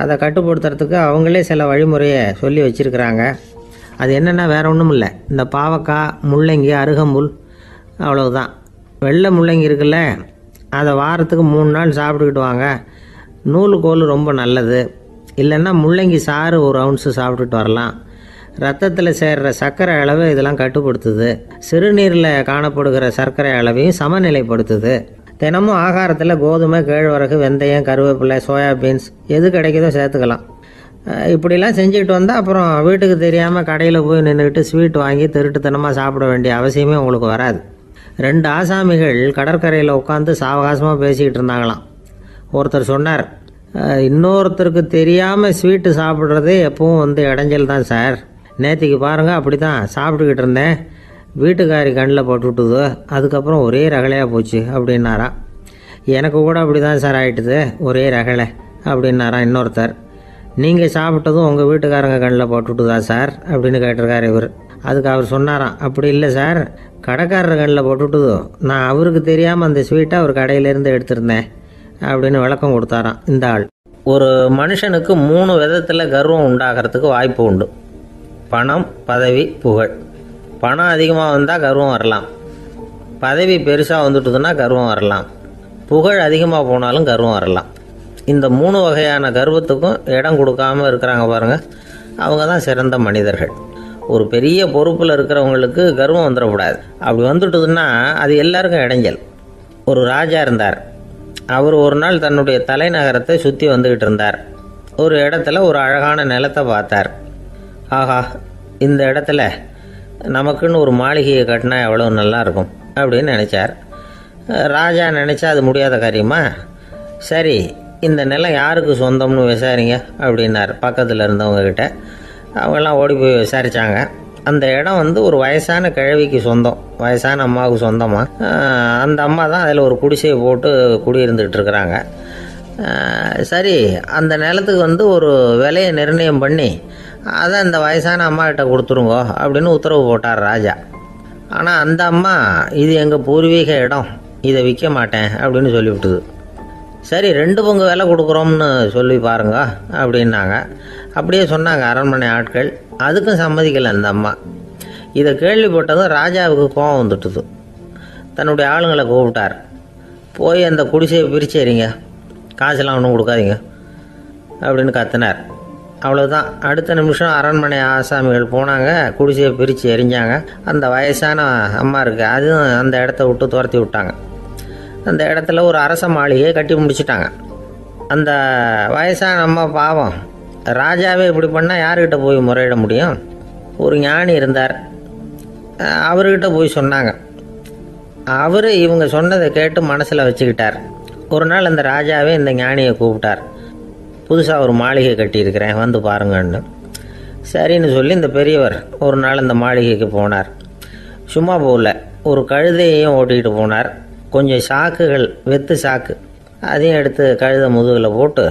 A: அதை கட்டுப்படுத்துறதுக்கு அவங்களே சில வழிமுறையை சொல்லி வச்சுருக்கிறாங்க. அது என்னென்னா வேறு ஒன்றும் இல்லை, இந்த பாவக்காய், முள்ளங்கி, அருகம்புல், அவ்வளவுதான். வெள்ளை முள்ளங்கி இருக்குல்ல, அதை வாரத்துக்கு 3 நாள் சாப்பிட்டுக்கிட்டு வாங்க. நூலுக்கோல் ரொம்ப நல்லது. இல்லைன்னா முள்ளங்கி சாறு 1 ounce சாப்பிட்டுட்டு வரலாம். ரத்தத்தில் சேர்கிற சர்க்கரை அளவை இதெல்லாம் கட்டுப்படுத்துது. சிறுநீரில் காணப்படுகிற சர்க்கரை அளவையும் சமநிலைப்படுத்துது. தினமும் ஆகாரத்தில் கோதுமை, கேழ்வரகு, வெந்தயம், கருவேப்பிலை, சோயாபீன்ஸ் எது கிடைக்குதோ சேர்த்துக்கலாம். இப்படிலாம் செஞ்சுக்கிட்டு வந்தால் அப்புறம் வீட்டுக்கு தெரியாமல் கடையில் போய் நின்றுக்கிட்டு ஸ்வீட் வாங்கி திருட்டுத்தனமாக சாப்பிட வேண்டிய அவசியமே உங்களுக்கு வராது. 2 ஆசாமிகள் கடற்கரையில் உட்காந்து சாவகாசமாக பேசிக்கிட்டு இருந்தாங்களாம். ஒருத்தர் சொன்னார், இன்னொருத்தருக்கு தெரியாமல் ஸ்வீட்டு சாப்பிட்றதே எப்பவும் வந்து இடைஞ்சல் தான் சார். நேற்றுக்கு பாருங்கள் அப்படி தான் சாப்பிட்டுக்கிட்டு இருந்தேன், வீட்டுக்காரி கண்ணில் போட்டுவிட்டுது, அதுக்கப்புறம் ஒரே ரகலையாக போச்சு அப்படின்னாராம். எனக்கு கூட அப்படி தான் சார் ஆகிட்டுது, ஒரே ரகலை அப்படின்னாராம் இன்னொருத்தர். நீங்கள் சாப்பிட்டதும் உங்கள் வீட்டுக்காரங்க கண்ணில் போட்டுவிட்டுதா சார் அப்படின்னு கேட்டிருக்கார் இவர். அதுக்கு அவர் சொன்னாராம், அப்படி இல்லை சார், கடைக்காரர் கண்ணில் போட்டுவிட்டுதோ, நான் அவருக்கு தெரியாமல் அந்த ஸ்வீட்டை அவர் கடையிலேருந்து எடுத்திருந்தேன் அப்படின்னு விளக்கம் கொடுத்தாராம் இந்த ஆள். ஒரு மனுஷனுக்கு 3 விதத்தில் கர்வம் உண்டாகிறதுக்கு வாய்ப்பு உண்டு. பணம், பதவி, புகழ். பணம் அதிகமாக வந்தால் கர்வம் வரலாம், பதவி பெருசாக வந்துட்டுதுன்னா கர்வம் வரலாம், புகழ் அதிகமாக போனாலும் கர்வம் வரலாம். இந்த 3 வகையான கர்வத்துக்கும் இடம் கொடுக்காமல் இருக்கிறாங்க பாருங்கள், அவங்க தான் சிறந்த மனிதர்கள். ஒரு பெரிய பொறுப்பில் இருக்கிறவங்களுக்கு கர்வம் வந்துடக்கூடாது. அப்படி வந்துட்டுதுன்னா அது எல்லாருக்கும் இடைஞ்சல். ஒரு ராஜா இருந்தார். அவர் ஒரு நாள் தன்னுடைய தலைநகரத்தை சுற்றி வந்துக்கிட்டு இருந்தார். ஒரு இடத்துல ஒரு அழகான நிலத்தை பார்த்தார். ஆஹா, இந்த இடத்துல நமக்குன்னு ஒரு மாளிகையை கட்டினா எவ்வளோ நல்லா இருக்கும் அப்படின்னு நினச்சார். ராஜா நினச்சா அது முடியாத காரியமா? சரி, இந்த நிலம் யாருக்கு சொந்தம்னு விசாரிங்க அப்படின்னார் பக்கத்தில் இருந்தவங்கக்கிட்ட. அவங்கெல்லாம் ஓடி போய் விசாரித்தாங்க. அந்த இடம் வந்து ஒரு வயசான கிழவிக்கு சொந்தம், வயசான அம்மாவுக்கு சொந்தமாக. அந்த அம்மா தான் அதில் ஒரு குடிசையை போட்டு குடியிருந்துக்கிட்டு இருக்கிறாங்க. சரி, அந்த நிலத்துக்கு வந்து ஒரு விலையை நிர்ணயம் பண்ணி அதை அந்த வயசான அம்மாக்கிட்ட கொடுத்துருங்கோ அப்படின்னு உத்தரவு போட்டார் ராஜா. ஆனால் அந்த அம்மா, இது எங்கள் பூர்வீக இடம், இதை விற்க மாட்டேன் அப்படின்னு சொல்லிவிட்டுது. சரி, 2 பங்கு விலை கொடுக்குறோம்னு சொல்லி பாருங்க அப்படின்னாங்க. அப்படியே சொன்னாங்க அரண்மனை ஆட்கள். அதுக்கும் சம்மதிக்கலை அந்த அம்மா. இதை கேள்விப்பட்டதும் ராஜாவுக்கு கோபம் வந்துட்டுது. தன்னுடைய ஆளுங்களை கூப்பிட்டார். போய் அந்த குடிசையை பிரிச்சேரிங்க, காசெல்லாம் ஒன்றும் கொடுக்காதீங்க அப்படின்னு கத்தினார். அவ்வளோதான். அடுத்த நிமிஷம் அரண்மனை ஆசாமிகள் போனாங்க, குடிசையை பிரித்து எரிஞ்சாங்க. அந்த வயசான அம்மா இருக்கு, அதுவும் அந்த இடத்த விட்டு துரத்தி விட்டாங்க. அந்த இடத்துல ஒரு அரச மாளிகையை கட்டி முடிச்சிட்டாங்க. அந்த வயசான அம்மா பாவம், ராஜாவே இப்படி பண்ணால் யாருக்கிட்ட போய் முறையிட முடியும்? ஒரு ஞானி இருந்தார், அவர்கிட்ட போய் சொன்னாங்க. அவர் இவங்க சொன்னதை கேட்டு மனசில் வச்சுக்கிட்டார். ஒரு நாள் அந்த ராஜாவே இந்த ஞானியை கூப்பிட்டார். புதுசாக ஒரு மாளிகை கட்டியிருக்கிறேன், வந்து பாருங்கன்னு. சரின்னு சொல்லி இந்த பெரியவர் ஒரு நாள் இந்த மாளிகைக்கு போனார். சும்மா போகல, ஒரு கழுதையையும் ஓட்டிகிட்டு போனார். கொஞ்சம் சாக்குகள், வெத்து சாக்கு, அதையும் எடுத்து கழுதை முதுகில் போட்டு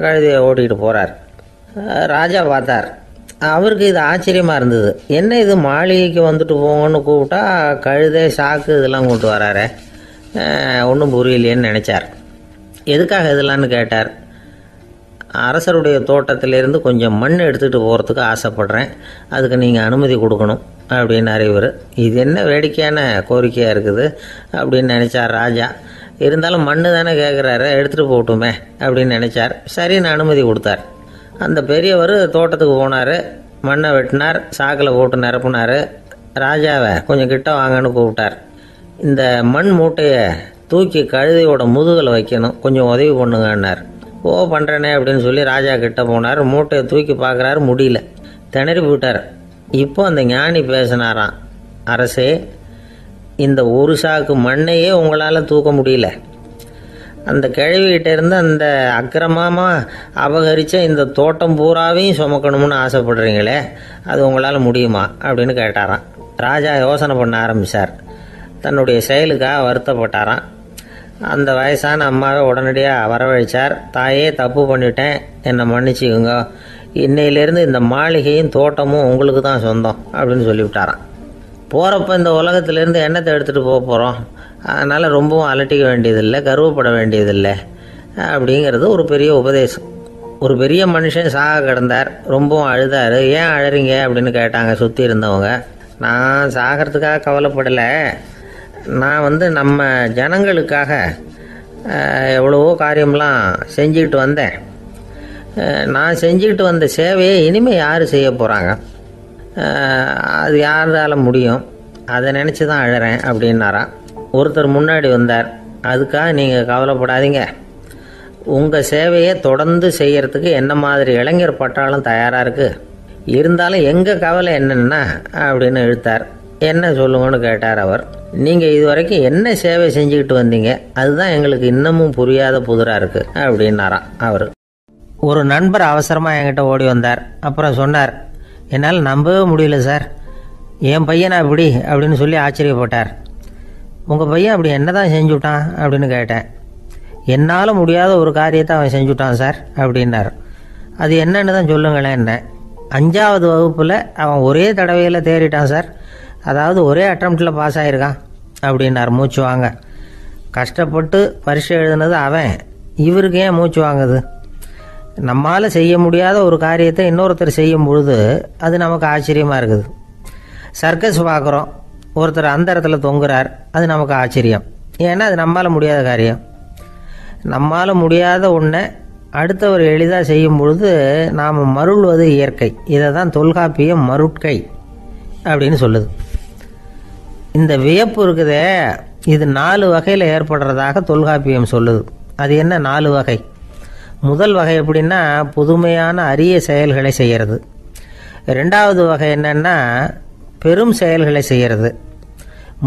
A: கழுதையை ஓட்டிகிட்டு போகிறார். ராஜா பார்த்தார். அவருக்கு இது ஆச்சரியமாக இருந்தது. என்ன இது, மாளிகைக்கு வந்துட்டு போங்கன்னு கூப்பிட்டா கழுதை சாக்கு இதெல்லாம் கொண்டு வராரே, ஒன்றும் புரியலையேன்னு நினச்சார். எதுக்காக இதெல்லாம்னு கேட்டார். அரசருடைய தோட்டத்திலேருந்து கொஞ்சம் மண் எடுத்துகிட்டு போகிறதுக்கு ஆசைப்பட்றேன், அதுக்கு நீங்கள் அனுமதி கொடுக்கணும் அப்படின்னார் இவர். இது என்ன வேடிக்கையான கோரிக்கையாக இருக்குது அப்படின்னு நினச்சார் ராஜா. இருந்தாலும் மண்ணு தானே கேட்குறாரு, எடுத்துகிட்டு போகட்டுமே அப்படின்னு நினச்சார். சரின்னு அனுமதி கொடுத்தார். அந்த பெரியவர் தோட்டத்துக்கு போனார், மண்ணை வெட்டினார், சாக்கில் போட்டு நிரப்புனார். ராஜாவை கொஞ்சம் கிட்ட வாங்கன்னு கூப்பிட்டார். இந்த மண் மூட்டையை தூக்கி கழுதையோட முதுகில் வைக்கணும், கொஞ்சம் உதவி பண்ணுங்கன்னார். ஓ பண்ணுறேனே அப்படின்னு சொல்லி ராஜா கிட்ட போனார். மூட்டையை தூக்கி பார்க்குறாரு, முடியல, திணறி போயிட்டார். இப்போ அந்த ஞானி பேசினாராம். அரசே, இந்த ஒரு சாக்கு மண்ணையே உங்களால் தூக்க முடியல, அந்த கிழவிகிட்ட இருந்து அந்த அக்கிரமமாக அபகரித்த இந்த தோட்டம் பூராவையும் சுமக்கணும்னு ஆசைப்படுறீங்களே, அது உங்களால் முடியுமா அப்படின்னு கேட்டாராம். ராஜா யோசனை பண்ண ஆரம்பித்தார். தன்னுடைய செயலுக்காக வருத்தப்பட்டாராம். அந்த வயசான அம்மாவை உடனடியாக வரவழைச்சார். தாயே, தப்பு பண்ணிட்டேன், என்னை மன்னிச்சுக்குங்க, இன்னையிலேருந்து இந்த மாளிகையும் தோட்டமும் உங்களுக்கு தான் சொந்தம் அப்படின்னு சொல்லிவிட்டாராம். போகிறப்ப இந்த உலகத்திலேருந்து எண்ணத்தை எடுத்துகிட்டு போக போகிறோம், அதனால் ரொம்பவும் அலட்டிக்க வேண்டியதில்லை, கர்வப்பட வேண்டியதில்லை அப்படிங்கிறது ஒரு பெரிய உபதேசம். ஒரு பெரிய மனுஷன் சாக கிடந்தார், ரொம்பவும் அழுதார். ஏன் அழறீங்க அப்படின்னு கேட்டாங்க சுற்றி இருந்தவங்க. நான் சாகிறதுக்காக கவலைப்படலை, நான் நம்ம ஜனங்களுக்காக எவ்வளவோ காரியம்லாம் செஞ்சுக்கிட்டு வந்தேன். நான் செஞ்சுக்கிட்டு வந்த சேவையை இனிமேல் யார் செய்ய போகிறாங்க, அது யாரால் முடியும், அதை நினச்சி தான் அழறேன் அப்படின்னாராம். ஒருத்தர் முன்னாடி வந்தார். அதுக்காக நீங்கள் கவலைப்படாதீங்க, உங்கள் சேவையை தொடர்ந்து செய்கிறதுக்கு என்ன மாதிரி இளைஞர் பட்டாளம் தயாராக இருக்குது, இருந்தாலும் எங்கள் கவலை என்னென்னா அப்படின்னு இழுத்தார். என்ன சொல்லுங்கன்னு கேட்டார் அவர். நீங்கள் இது வரைக்கும் என்ன சேவை செஞ்சுக்கிட்டு வந்தீங்க, அதுதான் எங்களுக்கு இன்னமும் புரியாத புதிராக இருக்குது அப்படின்னாராம் அவர். ஒரு நண்பர் அவசரமாக என்கிட்ட ஓடி வந்தார். அப்புறம் சொன்னார், என்னால் நம்பவே முடியல சார், என் பையனா இப்படி அப்படின்னு சொல்லி ஆச்சரியப்பட்டார். உங்கள் பையன் அப்படி என்ன தான் செஞ்சுட்டான் அப்படின்னு கேட்டேன். என்னால் முடியாத ஒரு காரியத்தை அவன் செஞ்சுட்டான் சார் அப்படின்னார். அது என்னன்னு தான் சொல்லுங்களேன். என்ன, 5வது வகுப்பில் அவன் ஒரே தடவையில் தேறிட்டான் சார், அதாவது ஒரே அட்டம்ப்டில் பாஸ் ஆகிருக்கான் அப்படின்னார். மூச்சு வாங்க, கஷ்டப்பட்டு பரீட்சை எழுதுனது அவன், இவருக்கு ஏன் மூச்சு வாங்குது? நம்மால் செய்ய முடியாத ஒரு காரியத்தை இன்னொருத்தர் செய்யும் பொழுது அது நமக்கு ஆச்சரியமாக இருக்குது. சர்க்கஸ் பார்க்குறோம், ஒருத்தர் அந்த இடத்துல தொங்குறார், அது நமக்கு ஆச்சரியம், ஏன்னா அது நம்மால் முடியாத காரியம். நம்மால் முடியாத ஒன்றை அடுத்தவர் எளிதாக செய்யும் பொழுது நாம் மருள்வது இயற்கை. இதை தான் தொல்காப்பியம் மருட்கை அப்படின்னு சொல்லுது. இந்த வியப்பு இருக்குதே, இது 4 வகையில் ஏற்படுறதாக தொல்காப்பியம் சொல்லுது. அது என்ன 4 வகை? முதல் வகை எப்படின்னா, புதுமையான அரிய செயல்களை செய்கிறது. 2வது வகை என்னென்னா பெரும் செயல்களை செய்கிறது.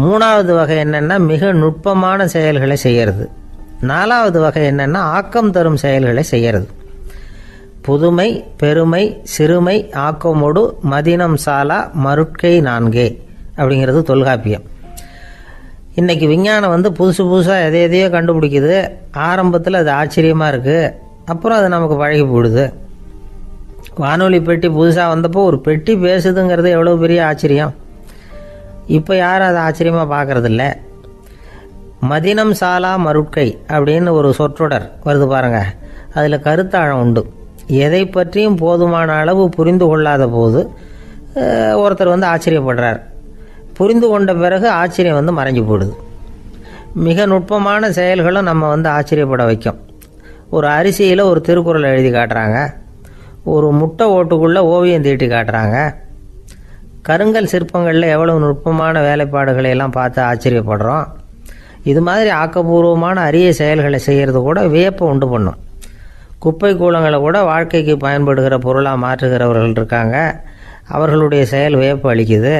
A: 3வது வகை என்னென்னா மிக நுட்பமான செயல்களை செய்கிறது. 4வது வகை என்னென்னா ஆக்கம் தரும் செயல்களை செய்கிறது. புதுமை, பெருமை, சிறுமை, ஆக்கமோடு மதினம் சாலா மருட்கை 4 அப்படிங்கிறது தொல்காப்பியம். இன்றைக்கி விஞ்ஞானம் புதுசு புதுசாக எதையோ கண்டுபிடிக்குது. ஆரம்பத்தில் அது ஆச்சரியமாக இருக்குது, அப்புறம் அது நமக்கு பழகி போயிடுது. வானொலி பெட்டி புதுசாக வந்தப்போ ஒரு பெட்டி பேசுதுங்கிறது எவ்வளோ பெரிய ஆச்சரியம். இப்போ யாரும் அதை ஆச்சரியமாக பார்க்குறதில்ல. மதினம் சாலா மருட்கை அப்படின்னு ஒரு சொற்றொடர் வருது பாருங்கள், அதில் கருத்தாழம் உண்டு. எதை பற்றியும் போதுமான அளவு புரிந்து கொள்ளாத போது ஒருத்தர் ஆச்சரியப்படுறார். புரிந்து கொண்ட பிறகு ஆச்சரியம் மறைஞ்சு போயிடுது. மிக நுட்பமான செயல்களும் நம்ம ஆச்சரியப்பட வைக்கும். ஒரு அரிசியில் ஒரு திருக்குறள் எழுதி காட்டுறாங்க, ஒரு முட்டை ஓட்டுக்குள்ளே ஓவியம் தீட்டி காட்டுறாங்க. கருங்கல் சிற்பங்களில் எவ்வளவு நுட்பமான வேலைப்பாடுகளை எல்லாம் பார்த்து ஆச்சரியப்படுறோம். இது மாதிரி ஆக்கப்பூர்வமான அரிய செயல்களை செய்கிறது கூட வியப்பை உண்டு பண்ணும். குப்பை கூலங்களை கூட வாழ்க்கைக்கு பயன்படுகிற பொருளாக மாற்றுகிறவர்கள் இருக்காங்க, அவர்களுடைய செயல் வியப்பு அளிக்குது.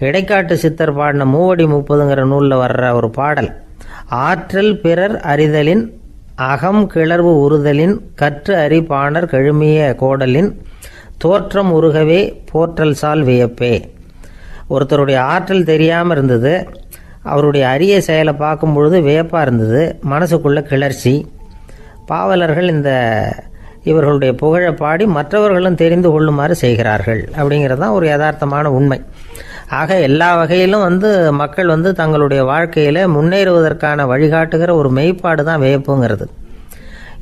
A: இடைக்காட்டு சித்தர் பாடின 30 நூலில் வர்ற ஒரு பாடல், ஆற்றல் பிறர் அறிதலின் அகம் கிளர்வு உறுதலின் கற்று அறி பாணர் கழுமிய கோடலின் தோற்றம் உருகவே போற்றல் சால் வியப்பே. ஒருத்தருடைய ஆற்றல் தெரியாமல் இருந்தது, அவருடைய அரிய செயலை பார்க்கும் பொழுது வியப்பாக இருந்தது, மனசுக்குள்ள கிளர்ச்சி. பாவலர்கள் இவர்களுடைய புகழை பாடி மற்றவர்களும் தெரிந்து கொள்ளுமாறு செய்கிறார்கள் அப்படிங்கிறது தான் ஒரு யதார்த்தமான உண்மை. ஆக எல்லா வகையிலும் மக்கள் தங்களுடைய வாழ்க்கையில் முன்னேறுவதற்கான வழிகாட்டுகிற ஒரு மெய்ப்பாடு தான் வியப்புங்கிறது.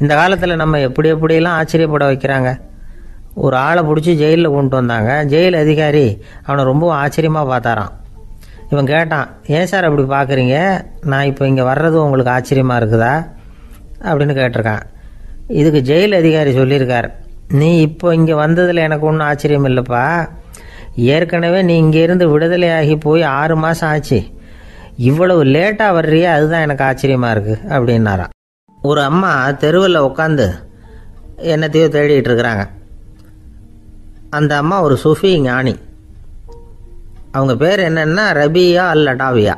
A: இந்த காலத்தில் நம்ம எப்படியெல்லாம் ஆச்சரியப்பட வைக்கிறாங்க. ஒரு ஆளை பிடிச்சி ஜெயிலில் கொண்டு வந்தாங்க. ஜெயில் அதிகாரி அவனை ரொம்ப ஆச்சரியமாக பார்த்தாரான். இவன் கேட்டான், ஏன் சார் அப்படி பார்க்குறீங்க, நான் இப்போ இங்கே வர்றது உங்களுக்கு ஆச்சரியமாக இருக்குதா அப்படின்னு கேட்டிருக்கான். இதுக்கு ஜெயில் அதிகாரி சொல்லியிருக்கார், நீ இப்போ இங்கே வந்ததில் எனக்கு ஒன்றும் ஆச்சரியம் இல்லைப்பா, ஏற்கனவே நீ இங்கேருந்து விடுதலையாகி போய் 6 மாதம் ஆச்சு, இவ்வளவு லேட்டாக வர்றியே அதுதான் எனக்கு ஆச்சரியமாக இருக்குது அப்படின்னாராம். ஒரு அம்மா தெருவில் உட்காந்து என்னத்தையோ தேடிட்டு இருக்கிறாங்க. அந்த அம்மா ஒரு சுஃபி ஞானி. அவங்க பேர் என்னன்னா ரபியா அல் அடாவியா.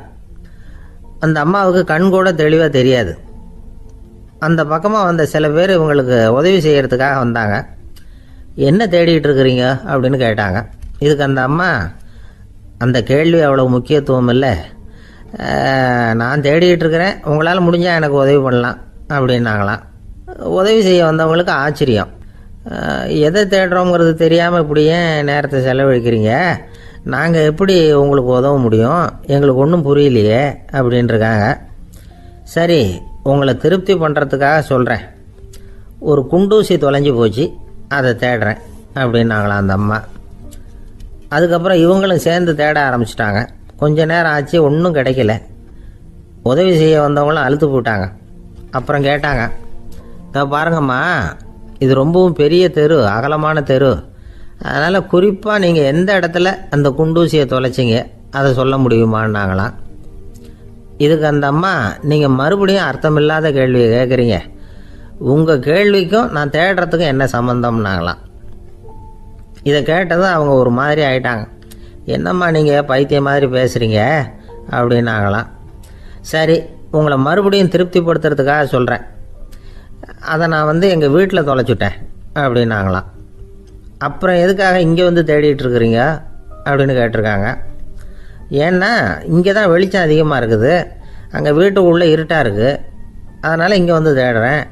A: அந்த அம்மாவுக்கு கண் கூட தெளிவாக தெரியாது. அந்த பக்கமாக வந்த சில பேர் இவங்களுக்கு உதவி செய்கிறதுக்காக வந்தாங்க. என்ன தேடிட்டு இருக்கிறீங்க அப்படின்னு கேட்டாங்க. இதுக்கு அந்த அம்மா, அந்த கேள்வி அவ்வளோ முக்கியத்துவம் இல்லை, நான் தேடிட்டு இருக்கிறேன், உங்களால் முடிஞ்சால் எனக்கு உதவி பண்ணலாம் அப்படின்னாங்களாம். உதவி செய்ய வந்தவங்களுக்கு ஆச்சரியம். எதை தேடுறோங்கிறது தெரியாமல் இப்படி ஏன் நேரத்தை செலவழிக்கிறீங்க, நாங்கள் எப்படி உங்களுக்கு உதவ முடியும், எங்களுக்கு ஒன்றும் புரியலையே அப்படின்ட்டுருக்காங்க. சரி, உங்களை திருப்தி பண்ணுறதுக்காக சொல்கிறேன், ஒரு குண்டூசி தொலைஞ்சி போச்சு, அதை தேடுறேன் அப்படின்னாங்களாம் அந்த அம்மா. அதுக்கப்புறம் இவங்களும் சேர்ந்து தேட ஆரம்பிச்சிட்டாங்க. கொஞ்ச நேரம் ஆச்சு, ஒன்றும் கிடைக்கல. உதவி செய்ய வந்தவங்களும் அழுத்து போட்டாங்க. அப்புறம் கேட்டாங்க, பாருங்கம்மா, இது ரொம்பவும் பெரிய தெரு, அகலமான தெரு, அதனால் குறிப்பாக நீங்கள் எந்த இடத்துல அந்த குண்டூசியை தொலைச்சிங்க அதை சொல்ல முடியுமான்னாங்களாம். இதுக்கு அந்த அம்மா, நீங்கள் மறுபடியும் அர்த்தமில்லாத கேள்வியை கேட்குறீங்க, உங்கள் கேள்விக்கும் நான் தேடுறதுக்கும் என்ன சம்மந்தம்னாங்களாம். இதை கேட்டதும் அவங்க ஒரு மாதிரி ஆயிட்டாங்க. என்னம்மா நீங்கள் பைத்தியம் மாதிரி பேசுகிறீங்க அப்படின்னாங்களாம். சரி, உங்களை மறுபடியும் திருப்திப்படுத்துறதுக்காக சொல்கிறேன், அதை நான் எங்கள் வீட்டில் தொலைச்சுட்டேன் அப்படின்னாங்களாம். அப்புறம் எதுக்காக இங்கே தேடிட்டு இருக்கிறீங்க அப்படின்னு கேட்டிருக்காங்க. ஏன்னா இங்கே தான் வெளிச்சம் அதிகமாக இருக்குது, அங்கே வீட்டுக்குள்ளே இருட்டாக இருக்குது, அதனால் இங்கே தேடுறேன்,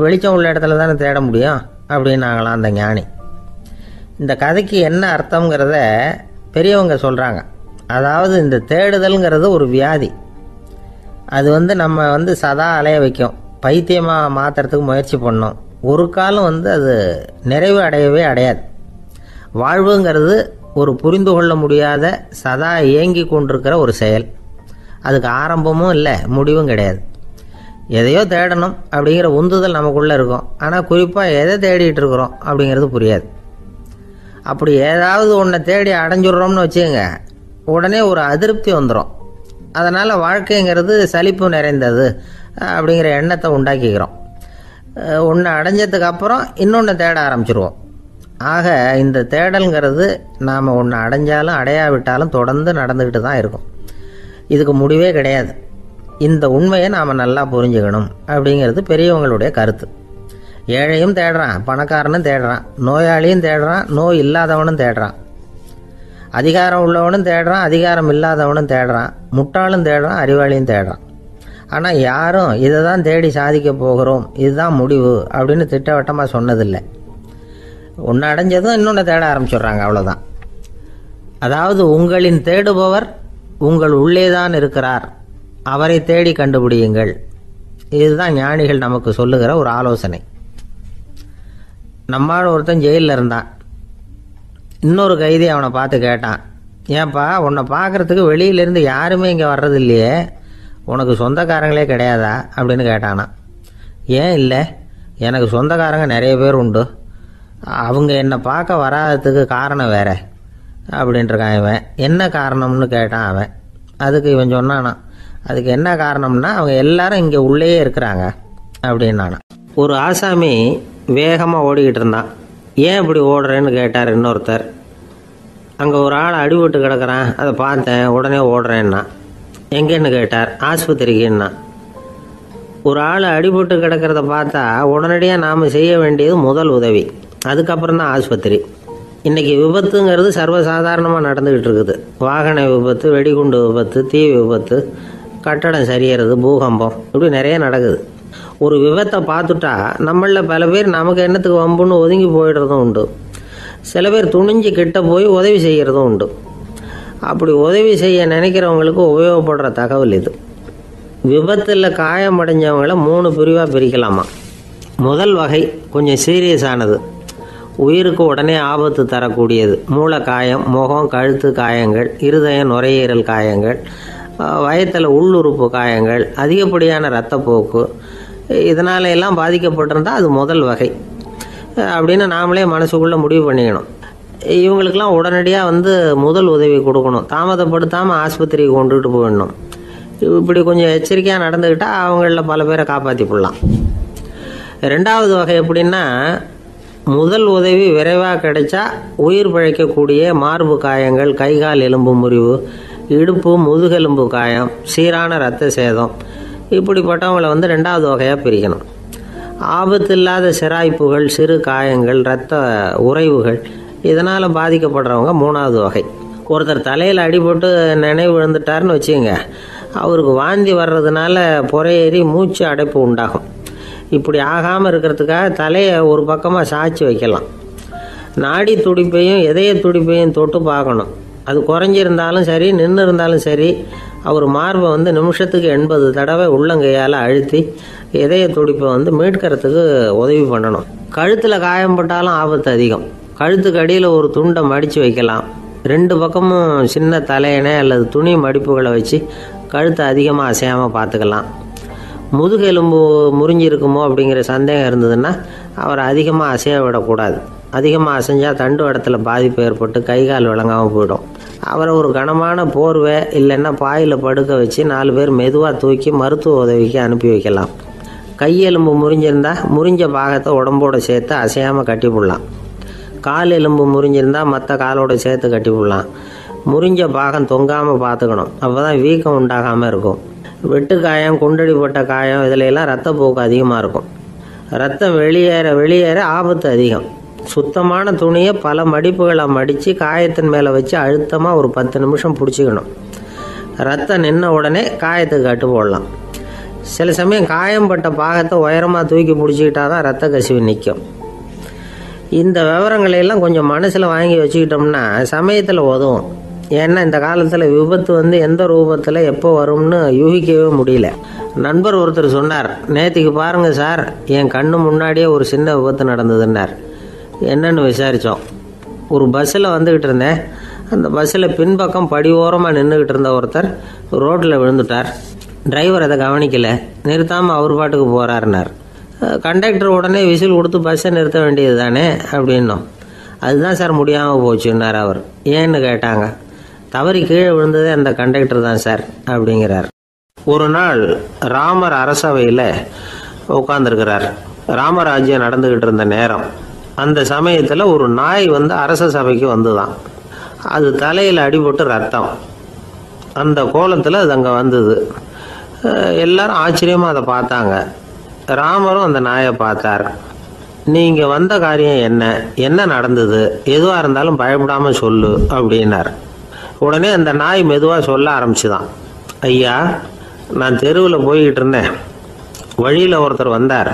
A: வெளிச்சம் உள்ள இடத்துல தானே தேட முடியும் அப்படின்னாங்களாம் அந்த ஞானி. இந்த கதைக்கு என்ன அர்த்தங்கிறத பெரியவங்க சொல்கிறாங்க. அதாவது இந்த தேடுதல்ங்கிறது ஒரு வியாதி. அது நம்ம சதா அலைய வைக்கும், பைத்தியமாக மாற்றுறதுக்கு முயற்சி பண்ணோம். ஒரு காலம் அது நிறைவு அடையவே அடையாது. வாழ்வுங்கிறது ஒரு புரிந்து கொள்ள முடியாத சதா இயங்கி கொண்டிருக்கிற ஒரு செயல். அதுக்கு ஆரம்பமும் இல்லை, முடிவும் கிடையாது. எதையோ தேடணும் அப்படிங்கிற உந்துதல் நமக்குள்ளே இருக்கும், ஆனால் குறிப்பாக எதை தேடிட்டு இருக்கிறோம் அப்படிங்கிறது புரியாது. அப்படி ஏதாவது ஒன்றை தேடி அடைஞ்சிடுறோம்னு வச்சுக்கோங்க, உடனே ஒரு அதிருப்தி வந்துடும். அதனால் வாழ்க்கைங்கிறது சலிப்பு நிறைந்தது அப்படிங்கிற எண்ணத்தை உண்டாக்கிக்கிறோம். ஒன்று அடைஞ்சதுக்கு அப்புறம் இன்னொன்று தேட ஆரம்பிச்சிருவோம். ஆக இந்த தேடல்ங்கிறது நாம் ஒன்று அடைஞ்சாலும் அடையாவிட்டாலும் தொடர்ந்து நடந்துக்கிட்டு தான் இருக்கும். இதுக்கு முடிவே கிடையாது. இந்த உண்மையை நாம் நல்லா புரிஞ்சுக்கணும் அப்படிங்கிறது பெரியவங்களுடைய கருத்து. ஏழையும் தேடுறான், பணக்காரனும் தேடுறான், நோயாளியும் தேடுறான், நோய் இல்லாதவனும் தேடுறான், அதிகாரம் உள்ளவனும் தேடுறான், அதிகாரம் இல்லாதவனும் தேடுறான், முட்டாளும் தேடுறான், அறிவாளியும் தேடுறான். ஆனால் யாரும் இதை தான் தேடி சாதிக்க போகிறோம், இதுதான் முடிவு அப்படின்னு திட்டவட்டமாக சொன்னதில்லை. ஒன்று அடைஞ்சதும் இன்னொன்று தேட ஆரம்பிச்சிடுறாங்க, அவ்வளோதான். அதாவது உங்களின் தேடுபவர் உங்கள் உள்ளேதான் இருக்கிறார், அவரை தேடி கண்டுபிடியுங்கள். இதுதான் ஞானிகள் நமக்கு சொல்லுகிற ஒரு ஆலோசனை. நம்மால் ஒருத்தன் ஜெயிலில் இருந்தான். இன்னொரு கைதி அவனை பார்த்து கேட்டான், ஏன்பா உன்னை பார்க்குறதுக்கு வெளியிலேருந்து யாருமே இங்கே வர்றது இல்லையே, உனக்கு சொந்தக்காரங்களே கிடையாதா அப்படின்னு கேட்டானா. ஏன் இல்லை, எனக்கு சொந்தக்காரங்க நிறைய பேர் உண்டு, அவங்க என்னை பார்க்க வராததுக்கு காரணம் வேற அப்படின்ட்டுருக்கான் இவன். என்ன காரணம்னு கேட்டான் அவன். அதுக்கு இவன் சொன்னானா, அதுக்கு என்ன காரணம்னா அவங்க எல்லாரும் இங்கே உள்ளேயே இருக்கிறாங்க அப்படின்னானா. ஒரு ஆசாமி வேகமாக ஓடிக்கிட்டு இருந்தான். ஏன் இப்படி ஓடுறேன்னு கேட்டார் இன்னொருத்தர். அங்கே ஒரு ஆள் அடிபட்டு கிடக்கிறான், அதை பார்த்தேன், உடனே ஓடுறேன்னா. எங்கேன்னு கேட்டார். ஆஸ்பத்திரிக்குன்னா. ஒரு ஆள் அடிபட்டு கிடக்கிறத பார்த்தா உடனடியாக நாம் செய்ய வேண்டியது முதல் உதவி, அதுக்கப்புறம் தான் ஆஸ்பத்திரி. இன்றைக்கி விபத்துங்கிறது சர்வசாதாரணமாக நடந்துக்கிட்டு இருக்குது. வாகன விபத்து, வெடிகுண்டு விபத்து, தீ விபத்து, கட்டடம் சரியறது, பூகம்பம், இப்படி நிறைய நடக்குது. ஒரு விபத்தை பார்த்துட்டா நம்மளில் பல பேர் நமக்கு என்னத்துக்கு வம்புன்னு ஒதுங்கி போயிடுறதும் உண்டு. சில பேர் துணிஞ்சு கிட்ட போய் உதவி செய்கிறதும் உண்டு. அப்படி உதவி செய்ய நினைக்கிறவங்களுக்கு உபயோகப்படுற தகவல் இது. விபத்தில் காயமடைஞ்சவங்களை 3 பிரிவாக பிரிக்கலாமா. முதல் வகை கொஞ்சம் சீரியஸானது, உயிருக்கு உடனே ஆபத்து தரக்கூடியது. மூளை காயம், முகம், கழுத்து காயங்கள், இருதயம், நுரையீரல் காயங்கள், வயத்தில் உள்ளுறுப்பு காயங்கள், அதிகப்படியான இரத்தப்போக்கு, இதனால எல்லாம் பாதிக்கப்பட்டிருந்தால் அது முதல் வகை அப்படின்னு நாமளே மனசுக்குள்ளே முடிவு பண்ணிக்கணும். இவங்களுக்கெல்லாம் உடனடியாக முதல் உதவி கொடுக்கணும். தாமதப்படுத்தாமல் ஆஸ்பத்திரிக்கு கொண்டுகிட்டு போயிடணும். இப்படி கொஞ்சம் எச்சரிக்கையாக நடந்துக்கிட்டால் அவங்களில் பல பேரை காப்பாற்றி போடலாம். 2வது வகை எப்படின்னா, முதல் உதவி விரைவாக கிடைச்சா உயிர் பிழைக்கக்கூடிய மார்பு காயங்கள், கைகால் எலும்பு முறிவு, இடுப்பு முதுகெலும்பு காயம், சீரான இரத்த சேதம், இப்படிப்பட்டவங்களை 2வது வகையாக பிரிக்கணும். ஆபத்து இல்லாத சிராய்ப்புகள், சிறு காயங்கள், இரத்த உறைவுகள், இதனால் பாதிக்கப்படுறவங்க 3வது வகை. ஒருத்தர் தலையில் அடிபட்டு நினைவு விழுந்துட்டாருன்னு வச்சுங்க, அவருக்கு வாந்தி வர்றதுனால புறையேறி மூச்சு அடைப்பு உண்டாகும். இப்படி ஆகாமல் இருக்கிறதுக்காக தலையை ஒரு பக்கமாக சாய்ச்சி வைக்கலாம். நாடி துடிப்பையும் இதய துடிப்பையும் தொட்டு பார்க்கணும். அது குறைஞ்சிருந்தாலும் சரி, நின்று இருந்தாலும் சரி, அவர் மார்பை நிமிஷத்துக்கு 80 தடவை உள்ளங்கையால் அழுத்தி இதய துடிப்பை மீட்கிறதுக்கு உதவி பண்ணணும். கழுத்தில் காயம்பட்டாலும் ஆபத்து அதிகம். கழுத்துக்கு அடியில் ஒரு துண்டை மடித்து வைக்கலாம். 2 பக்கமும் சின்ன தலையணை அல்லது துணி மடிப்புகளை வச்சு கழுத்தை அதிகமாக அசையாமல் பார்த்துக்கலாம். முதுகெலும்பு முறிஞ்சிருக்குமோ அப்படிங்கிற சந்தேகம் இருந்ததுன்னா அவரை அதிகமாக அசைய விடக்கூடாது. அதிகமாக அசைஞ்சால் தண்டு இடத்துல பாதிப்பு ஏற்பட்டு கைகால் விளங்காமல் போயிடும். அவரை ஒரு கனமான போர்வை இல்லைன்னா பாயில் படுக்க வச்சு 4 பேர் மெதுவாக தூக்கி மருத்துவ உதவிக்கு அனுப்பி வைக்கலாம். கையெலும்பு முறிஞ்சிருந்தால் முறிஞ்ச பாகத்தை உடம்போடு சேர்த்து அசையாமல் கட்டி போடலாம். கால் எலும்பு முறிஞ்சிருந்தால் மற்ற காலோடு சேர்த்து கட்டி போடலாம். முறிஞ்ச பாகம் தொங்காமல் பார்த்துக்கணும். அப்போ தான் வீக்கம் உண்டாகாமல் இருக்கும். வெட்டு காயம், குண்டடிப்பட்ட காயம், இதிலெல்லாம் ரத்தப்போக்கு அதிகமாக இருக்கும். ரத்தம் வெளியேற ஆபத்து அதிகம். சுத்தமான துணியை பல மடிப்புகளை மடித்து காயத்தின் மேலே வச்சு அழுத்தமாக ஒரு 10 நிமிஷம் பிடிச்சிக்கணும். ரத்தம் நின்ன உடனே காயத்துக்கு கட்டு போடலாம். சில சமயம் காயம்பட்ட பாகத்தை உயரமாக தூக்கி பிடிச்சிக்கிட்டா தான் ரத்த கசிவு நிற்கும். இந்த விவரங்களையெல்லாம் கொஞ்சம் மனசில் வாங்கி வச்சுக்கிட்டோம்னா சமயத்தில் உதவும். ஏன்னா இந்த காலத்தில் விபத்து எந்த ரூபத்தில் எப்போ வரும்னு யூகிக்கவே முடியல. நண்பர் ஒருத்தர் சொன்னார், நேற்றுக்கு பாருங்கள் சார், என் கண்ணு முன்னாடியே ஒரு சின்ன விபத்து நடந்ததுன்னார். என்னன்னு விசாரித்தோம். ஒரு பஸ்ஸில் வந்துக்கிட்டு இருந்தேன். அந்த பஸ்ஸில் பின்பக்கம் படி ஓரமாக நின்றுக்கிட்டு இருந்த ஒருத்தர் ரோட்டில் விழுந்துட்டார். டிரைவர் அதை கவனிக்கலை, நிறுத்தாமல் அவர் பாட்டுக்கு போகிறாருனார். கண்டக்டர் உடனே விசில் கொடுத்து பஸ்ஸை நிறுத்த வேண்டியது தானே அப்படின்னோம். அதுதான் சார் முடியாமல் போச்சுன்னார் அவர். ஏன்னு கேட்டாங்க. தவறி கீழே விழுந்ததே அந்த கண்டக்டர் தான் சார் அப்படிங்கிறார். ஒரு நாள் ராமர் அரசவையில் உட்காந்துருக்கிறார். ராமராஜ்யம் நடந்துக்கிட்டு இருந்த நேரம். அந்த சமயத்தில் ஒரு நாய் அரச சபைக்கு வந்துதான். அது தலையில் அடிபட்டு ரத்தம். அந்த கோலத்தில் அது அங்கே வந்தது. எல்லாரும் ஆச்சரியமாக அதை பார்த்தாங்க. ராமரும் அந்த நாயை பார்த்தார். நீங்கள் வந்த காரியம் என்ன நடந்தது, எதுவாக இருந்தாலும் பயப்படாமல் சொல்லு அப்படின்னார். உடனே அந்த நாய் மெதுவாக சொல்ல ஆரம்பிச்சுதான். ஐயா, நான் தெருவில் போய்கிட்டு இருந்தேன். வழியில் ஒருத்தர் வந்தார்.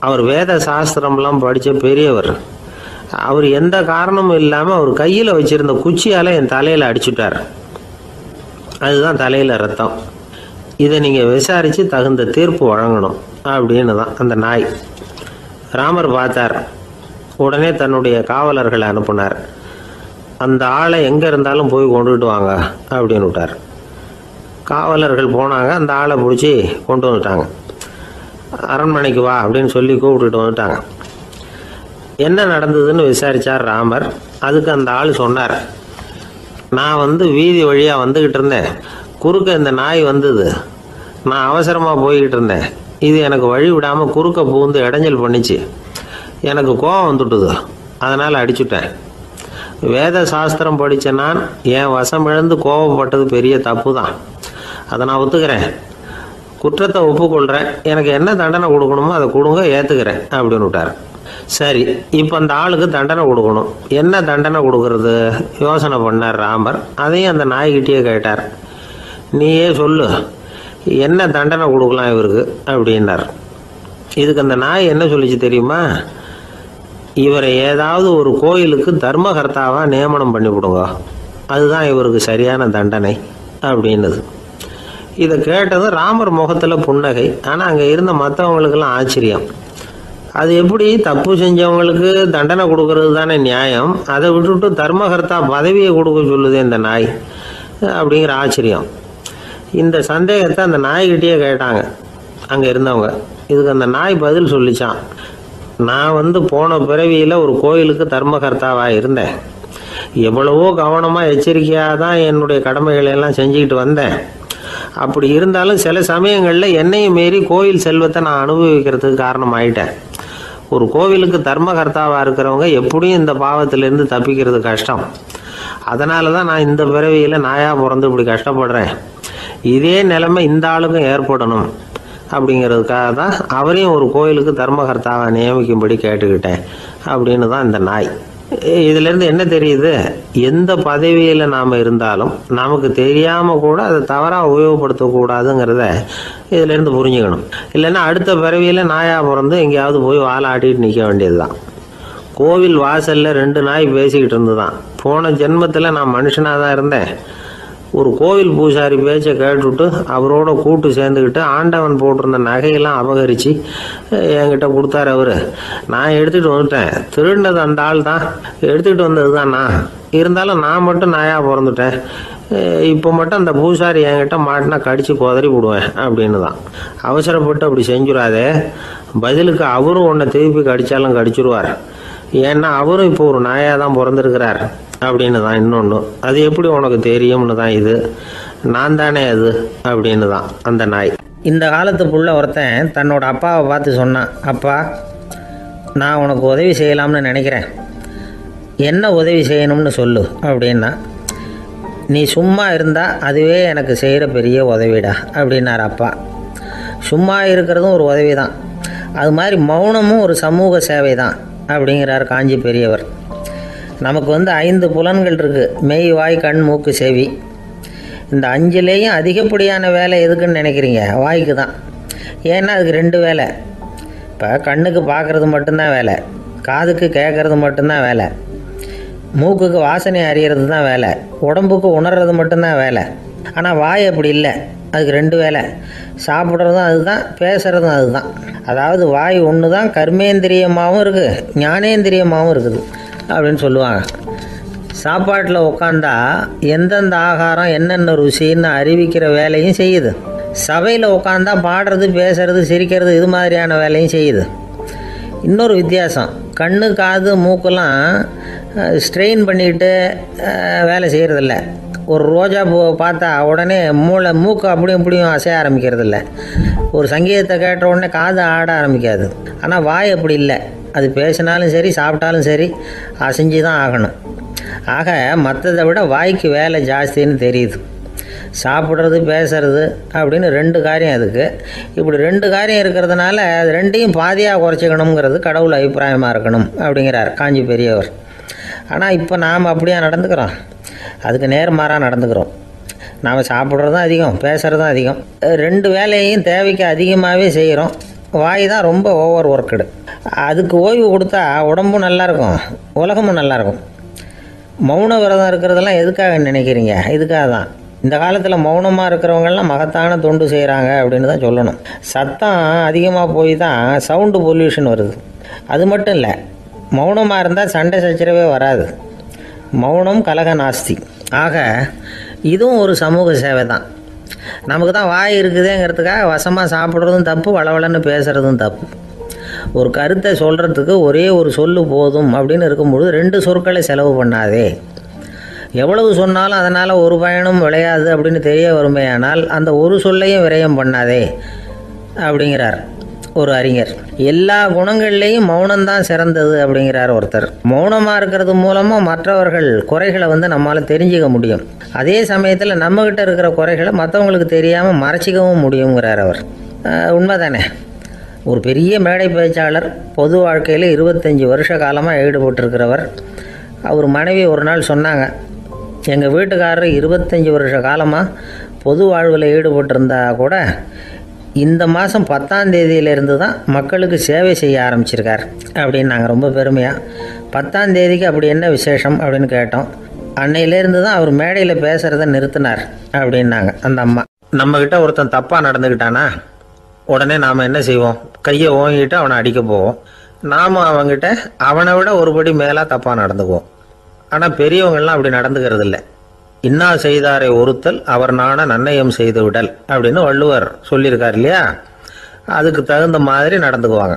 A: அவர் வேத சாஸ்திரம்லாம் படித்த பெரியவர். அவர் எந்த காரணமும் இல்லாமல் அவர் கையில் வச்சுருந்த குச்சியால் என் தலையில் அடிச்சுட்டார். அதுதான் தலையில் ரத்தம். இதை நீங்கள் விசாரித்து தகுந்த தீர்ப்பு வழங்கணும் அப்படின்னு தான் அந்த நாய். ராமர் பார்த்தார். உடனே தன்னுடைய காவலர்களை அனுப்புனார். அந்த ஆளை எங்கே இருந்தாலும் போய் கொண்டுகிட்டு வாங்க அப்படின்னு விட்டார். காவலர்கள் போனாங்க. அந்த ஆளை பிடிச்சி கொண்டு வந்துட்டாங்க. அரண்மனைக்கு வா அப்படின்னு சொல்லி கூப்பிட்டுட்டு வந்துட்டாங்க. என்ன நடந்ததுன்னு விசாரித்தார் ராமர். அதுக்கு அந்த ஆள் சொன்னார், நான் வீதி வழியாக வந்துக்கிட்டு இருந்தேன். குறுக்க இந்த நாய் வந்தது. நான் அவசரமாக போய்கிட்டு இருந்தேன். இது எனக்கு வழி விடாமல் குறுக்க பூந்து இடைஞ்சல் பண்ணிச்சு. எனக்கு கோபம் வந்துட்டுது. அதனால் அடிச்சுட்டேன். வேத சாஸ்திரம் படித்த நான் என் வசம் இழந்து கோபப்பட்டது பெரிய தப்பு தான். அதை நான் ஒத்துக்கிறேன். குற்றத்தை ஒப்புக்கொள்கிறேன், எனக்கு என்ன தண்டனை கொடுக்கணுமோ அதை கொடுங்க, ஏற்றுக்கிறேன் அப்படின்னு விட்டார். சரி, இப்போ அந்த ஆளுக்கு தண்டனை கொடுக்கணும். என்ன தண்டனை கொடுக்கறது யோசனை பண்ணார் ராமர். அதையும் அந்த நாய்கிட்டே கேட்டார். நீயே சொல்லு, என்ன தண்டனை கொடுக்கலாம் இவருக்கு அப்படின்னார். இதுக்கு அந்த நாய் என்ன சொல்லிச்சு தெரியுமா? இவரை ஏதாவது ஒரு கோயிலுக்கு தர்மகர்த்தாவாக நியமனம் பண்ணி விடுங்க, அதுதான் இவருக்கு சரியான தண்டனை அப்படின்னுது. இதை கேட்டதும் ராமர் முகத்தில் புன்னகை. ஆனால் அங்கே இருந்த மற்றவங்களுக்கெல்லாம் ஆச்சரியம். அது எப்படி, தப்பு செஞ்சவங்களுக்கு தண்டனை கொடுக்கறது தானே நியாயம், அதை விட்டுட்டு தர்மகர்த்தா பதவியை கொடுக்க சொல்லுது இந்த நாய் அப்படிங்கிற ஆச்சரியம். இந்த சந்தேகத்தை அந்த நாய்கிட்டே கேட்டாங்க அங்கே இருந்தவங்க. இதுக்கு அந்த நாய் பதில் சொல்லிச்சான். நான் போன பிறவியில் ஒரு கோயிலுக்கு தர்மகர்த்தாவாக இருந்தேன். எவ்வளவோ கவனமாக எச்சரிக்கையாக தான் என்னுடைய கடமைகளை எல்லாம் செஞ்சுக்கிட்டு வந்தேன். அப்படி இருந்தாலும் சில சமயங்களில் என்னையும் மீறி கோயில் செல்வத்தை நான் அனுபவிக்கிறதுக்கு காரணம் ஆயிட்டேன். ஒரு கோவிலுக்கு தர்மகர்த்தாவாக இருக்கிறவங்க எப்படியும் இந்த பாவத்திலேருந்து தப்பிக்கிறது கஷ்டம். அதனால தான் நான் இந்த பிறவியில் நாயாக பிறந்து இப்படி கஷ்டப்படுறேன். இதே நிலைமை இந்த ஆளுக்கும் ஏற்படணும் அப்படிங்கிறதுக்காக தான் அவரையும் ஒரு கோயிலுக்கு தர்மகர்த்தாவை நியமிக்கும்படி கேட்டுக்கிட்டேன் அப்படின்னு தான் இந்த நாய். இதிலேருந்து என்ன தெரியுது? எந்த பதவியில் நாம் இருந்தாலும் நமக்கு தெரியாமல் கூட அதை தவறாக உபயோகப்படுத்தக்கூடாதுங்கிறத இதிலேருந்து புரிஞ்சுக்கணும். இல்லைன்னா அடுத்த பிறவியில் நாயாக பிறந்து எங்கேயாவது போய் வாழை ஆட்டிட்டு நிற்க வேண்டியது தான். கோவில் வாசலில் 2 நாய் பேசிக்கிட்டு இருந்து தான், போன ஜென்மத்தில் நான் மனுஷனாக தான் இருந்தேன். ஒரு கோவில் பூசாரி பேச்சை கேட்டுவிட்டு அவரோட கூட்டு சேர்ந்துக்கிட்டு ஆண்டவன் போட்டிருந்த நகையெல்லாம் அபகரித்து என்கிட்ட கொடுத்தாரு அவர். நான் எடுத்துகிட்டு வந்துட்டேன். திருடினது அந்த ஆள் தான், எடுத்துக்கிட்டு வந்தது தான் நான். இருந்தாலும் நான் மட்டும் நாயாக பிறந்துட்டேன். இப்போ மட்டும் அந்த பூசாரி என்கிட்ட மாட்டினா கடித்து குதறி விடுவேன் அப்படின்னு தான். அவசரப்பட்டு அப்படி செஞ்சுடாதே, பதிலுக்கு அவரும் உன்னை திருப்பி கடித்தாலும் கடிச்சிருவார். ஏன்னா அவரும் இப்போ ஒரு நாயாக தான் பிறந்திருக்கிறார் அப்படின்னு தான். இன்னொன்று, அது எப்படி உனக்கு தெரியும்னு தான். இது நான் தானே அது அப்படின்னு தான் அந்த நாய். இந்த காலத்து புள்ள ஒருத்தன் தன்னோட அப்பாவை பார்த்து சொன்னான், அப்பா நான் உனக்கு உதவி செய்யலாம்னு நினைக்கிறேன், என்ன உதவி செய்யணும்னு சொல்லு அப்படின்னா. நீ சும்மா இருந்தால் அதுவே எனக்கு செய்கிற பெரிய உதவிடா அப்படின்னார் அப்பா. சும்மா இருக்கிறதும் ஒரு உதவி தான், அது மாதிரி மௌனமும் ஒரு சமூக சேவை தான் அப்படிங்கிறார் காஞ்சி பெரியவர். நமக்கு 5 புலன்கள் இருக்குது, மெய் வாய் கண் மூக்கு செவி. இந்த 5லேயும் அதிகப்படியான வேலை எதுக்குன்னு நினைக்கிறீங்க? வாய்க்கு தான். ஏன்னா அதுக்கு 2 வேலை. இப்போ கண்ணுக்கு பார்க்குறது மட்டும்தான் வேலை, காதுக்கு கேட்குறது மட்டும்தான் வேலை, மூக்குக்கு வாசனை அறியறது தான் வேலை, உடம்புக்கு உணர்றது மட்டும்தான் வேலை. ஆனால் வாய் அப்படி இல்லை, அதுக்கு 2 வேலை. சாப்பிட்றதும் அதுதான், பேசுகிறதும் அதுதான். அதாவது வாய் ஒன்று தான் கர்மேந்திரியமாகவும் இருக்குது, ஞானேந்திரியமாகவும் இருக்குது அப்படின்னு சொல்லுவாங்க. சாப்பாட்டில் உட்காந்தா எந்தெந்த ஆகாரம் என்னென்ன ருசின்னு அறிவிக்கிற வேலையும் செய்யுது. சபையில் உட்காந்தா பாடுறது, பேசுறது, சிரிக்கிறது, இது மாதிரியான வேலையும் செய்யுது. இன்னொரு வித்தியாசம், கண்ணு காது மூக்கெல்லாம் ஸ்ட்ரெயின் பண்ணிக்கிட்டு வேலை செய்கிறதில்ல. ஒரு ரோஜா பூ பார்த்தா உடனே மூக்கு அப்படியும் இப்படியும் அசைய ஆரம்பிக்கிறதில்ல. ஒரு சங்கீதத்தை கேட்ட உடனே காது ஆட ஆரம்பிக்காது. ஆனால் வாய் அப்படி இல்லை, அது பேசினாலும் சரி சாப்பிட்டாலும் சரி அசைஞ்சு தான் ஆகணும். ஆக மற்றதை விட வாய்க்கு வேலை ஜாஸ்தின்னு தெரியுது. சாப்பிட்றது பேசுறது அப்படின்னு 2 காரியம் அதுக்கு. இப்படி 2 காரியம் இருக்கிறதுனால அது 2ஐயும் பாதியாக குறைச்சிக்கணுங்கிறது கடவுள் அபிப்பிராயமாக இருக்கணும் அப்படிங்கிறார் காஞ்சி பெரியவர். ஆனால் இப்போ நாம் அப்படியே நடந்துக்கிறோம், அதுக்கு நேர்மாறாக நடந்துக்கிறோம். நாம் சாப்பிட்றதும் அதிகம், பேசுகிறதும் அதிகம், 2 வேலையையும் தேவைக்கு அதிகமாகவே செய்கிறோம். வாய் தான் ரொம்ப ஓவர் ஒர்க்குடு. அதுக்கு ஓய்வு கொடுத்தா உடம்பும் நல்லாயிருக்கும், உலகமும் நல்லாயிருக்கும். மௌன விரதம் இருக்கிறதெல்லாம் எதுக்காக நினைக்கிறீங்க? இதுக்காக தான். இந்த காலத்தில் மௌனமாக இருக்கிறவங்கெல்லாம் மகத்தான தொண்டு செய்கிறாங்க அப்படின்னு தான் சொல்லணும். சத்தம் அதிகமாக போய் தான் சவுண்டு பொல்யூஷன் வருது. அது மட்டும் இல்லை, மௌனமாக இருந்தால் சண்டை சச்சரவே வராது. மௌனம் கலக நாஸ்தி. ஆக இதுவும் ஒரு சமூக சேவை தான். நமக்கு தான் வாய் இருக்குதுங்கிறதுக்காக வசமாக சாப்பிட்றதும் தப்பு, வளவளன்னு பேசுகிறதும் தப்பு. ஒரு கருத்தை சொல்கிறதுக்கு ஒரே ஒரு சொல்லு போதும் அப்படின்னு இருக்கும்பொழுது 2 சொற்களை செலவு பண்ணாதே. எவ்வளவு சொன்னாலும் அதனால் ஒரு பயனும் விளையாது அப்படின்னு தெரிய வருமேயானால் அந்த ஒரு சொல்லையும் விரயம் பண்ணாதே அப்படிங்கிறார். ஒரு அறிஞர். எல்லா குணங்கள்லேயும் மௌனம்தான் சிறந்தது அப்படிங்கிறார் ஒருத்தர். மௌனமாக இருக்கிறது மூலமாக மற்றவர்கள் குறைகளை நம்மளால் தெரிஞ்சுக்க முடியும். அதே சமயத்தில் நம்மகிட்ட இருக்கிற குறைகளை மற்றவங்களுக்கு தெரியாமல் மறைச்சிக்கவும் முடியுங்கிறார் அவர். உண்மைதானே? ஒரு பெரிய மேடை பேச்சாளர், பொது வாழ்க்கையில் 25 வருஷ காலமாக ஈடுபட்டிருக்கிறவர். அவர் மனைவி ஒரு நாள் சொன்னாங்க, எங்கள் வீட்டுக்காரர் 25 வருஷ காலமாக பொது வாழ்வில் ஈடுபட்டிருந்தா கூட இந்த மாதம் 10ஆம் தேதியிலேருந்து தான் மக்களுக்கு சேவை செய்ய ஆரம்பிச்சிருக்கார் அப்படின்னு நாங்கள் ரொம்ப பெருமையாக. 10ஆம் தேதிக்கு அப்படி என்ன விசேஷம் அப்படின்னு கேட்டோம். அன்னையிலேருந்து தான் அவர் மேடையில் பேசுகிறத நிறுத்தினார் அப்படின்னாங்க அந்த அம்மா. நம்மக்கிட்ட ஒருத்தன் தப்பாக நடந்துக்கிட்டானா உடனே நாம் என்ன செய்வோம்? கையை ஓங்கிட்டு அவனை அடிக்க போவோம். நாம் அவங்ககிட்ட அவனை விட ஒருபடி மேலாக தப்பாக நடந்துக்குவோம். ஆனால் பெரியவங்கள்லாம் அப்படி நடந்துக்கிறது இல்லை. இன்னா செய்தாரை ஒருத்தல் அவர் நாண நன்னயம் செய்து விடல் அப்படின்னு வள்ளுவர் சொல்லியிருக்கார் இல்லையா? அதுக்கு தகுந்த மாதிரி நடந்துக்குவாங்க.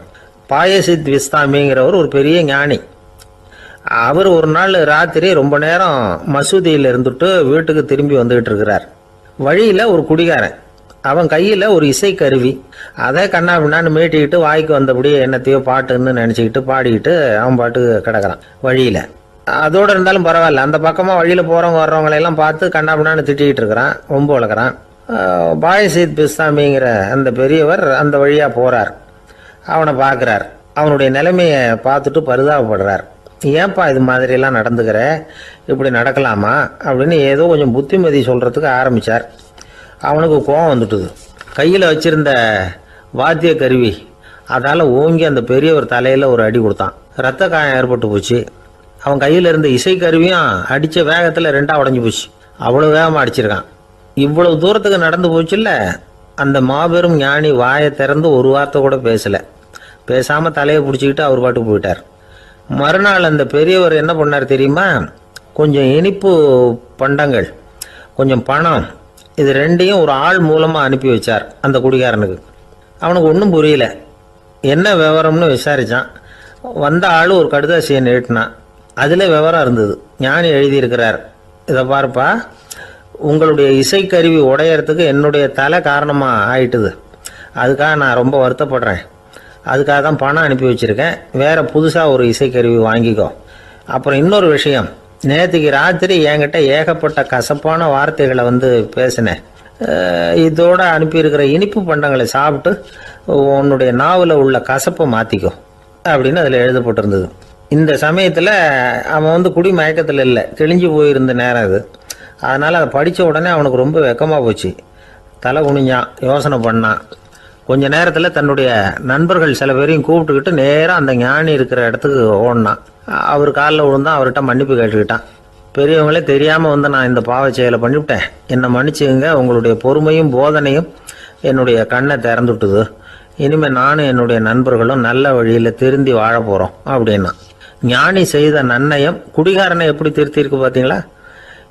A: பாயசித் விஸ்தாமிங்கிறவர் ஒரு பெரிய ஞானி. அவர் ஒரு நாள் ராத்திரி ரொம்ப நேரம் மசூதியில் இருந்துட்டு வீட்டுக்கு திரும்பி வந்துக்கிட்டு இருக்கிறார். வழியில் ஒரு குடிகாரன், அவன் கையில் ஒரு இசைக்கருவி, அதை கண்ணா பின்னான்னு மீட்டிக்கிட்டு வாய்க்கு வந்தபடி என்னத்தையோ பாட்டுன்னு நினச்சிக்கிட்டு பாடிக்கிட்டு அவன் பாட்டுக்கு கிடக்கிறான் வழியில். அதோடு இருந்தாலும் பரவாயில்ல, அந்த பக்கமாக வழியில் போகிறவங்க வர்றவங்களையெல்லாம் பார்த்து கண்ணா பின்னான்னு திட்டிக்கிட்டு இருக்கிறான், ரொம்ப வளர்க்குறான். பாயசீத் பிஸ்தாமிங்கிற அந்த பெரியவர் அந்த வழியாக போகிறார். அவனை பார்க்குறார். அவனுடைய நிலைமையை பார்த்துட்டு பரிதாபப்படுறார். ஏன்பா இது மாதிரிலாம் நடந்துக்கிற, இப்படி நடக்கலாமா அப்படின்னு ஏதோ கொஞ்சம் புத்திமதி சொல்கிறதுக்கு ஆரம்பித்தார். அவனுக்கு கோபம் வந்துட்டுது. கையில் வச்சிருந்த வாத்திய கருவி அதால் ஓங்கி அந்த பெரியவர் தலையில் ஒரு அடி கொடுத்தான். ரத்த காயம் ஏற்பட்டு போச்சு. அவன் கையில் இருந்த இசைக்கருவியும் அடித்த வேகத்தில் 2ஆக உடஞ்சி போச்சு. அவ்வளோ வேகமாக அடிச்சிருக்கான். இவ்வளவு தூரத்துக்கு நடந்து போச்சு இல்லை. அந்த மாபெரும் ஞானி வாயை திறந்து ஒரு வார்த்தை கூட பேசலை. பேசாமல் தலையை பிடிச்சிக்கிட்டு அவர் பாட்டு போயிட்டார். மறுநாள் அந்த பெரியவர் என்ன பண்ணார் தெரியுமா? கொஞ்சம் இனிப்பு பண்டங்கள், கொஞ்சம் பணம், இது 2ஐயும் ஒரு ஆள் மூலமாக அனுப்பி வச்சார் அந்த குடிகாரனுக்கு. அவனுக்கு ஒன்றும் புரியல. என்ன விவரம்னு விசாரித்தான். வந்த ஆள் ஒரு கடுதாசியை நீட்டினான். அதில் விவரம் இருந்தது. ஞானி எழுதியிருக்கிறார், இதை பார்ப்பா, உங்களுடைய இசைக்கருவி உடையறதுக்கு என்னுடைய தலை காரணமாக ஆயிட்டுது. அதுக்காக நான் ரொம்ப வருத்தப்படுறேன். அதுக்காக தான் பணம் அனுப்பி வச்சுருக்கேன். வேறு புதுசாக ஒரு இசைக்கருவி வாங்கிக்கோ. அப்புறம் இன்னொரு விஷயம், நேற்றுக்கு ராத்திரி என்கிட்ட ஏகப்பட்ட கசப்பான வார்த்தைகளை பேசினேன். இதோடு அனுப்பியிருக்கிற இனிப்பு பண்டங்களை சாப்பிட்டு உன்னுடைய நாவில் உள்ள கசப்பை மாற்றிக்கோ அப்படின்னு அதில் எழுதப்பட்டிருந்தது. இந்த சமயத்தில் அவன் குடி மயக்கத்தில் இல்லை, கிழிஞ்சு போயிருந்த நேரம் இது. அதனால் அதை படித்த உடனே அவனுக்கு ரொம்ப வெக்கமாக போச்சு. தலை குனிஞ்சான், யோசனை பண்ணான். கொஞ்ச நேரத்தில் தன்னுடைய நண்பர்கள் சில பேரையும் கூப்பிட்டுக்கிட்டு நேராக அந்த ஞானி இருக்கிற இடத்துக்கு ஓடினான். அவர் காலில் விழுந்தான். அவர்கிட்ட மன்னிப்பு கேட்டுக்கிட்டான். பெரியவங்களே தெரியாமல் நான் இந்த பாவ செயலை பண்ணிவிட்டேன், என்னை மன்னிச்சுங்க. உங்களுடைய பொறுமையும் போதனையும் என்னுடைய கண்ணை திறந்துட்டுது. இனிமேல் நானும் என்னுடைய நண்பர்களும் நல்ல வழியில் திருந்தி வாழ போகிறோம் அப்படின்னா. ஞானி செய்த நன்னயம் குடிகாரனை எப்படி திருத்திருக்கு பார்த்தீங்களா?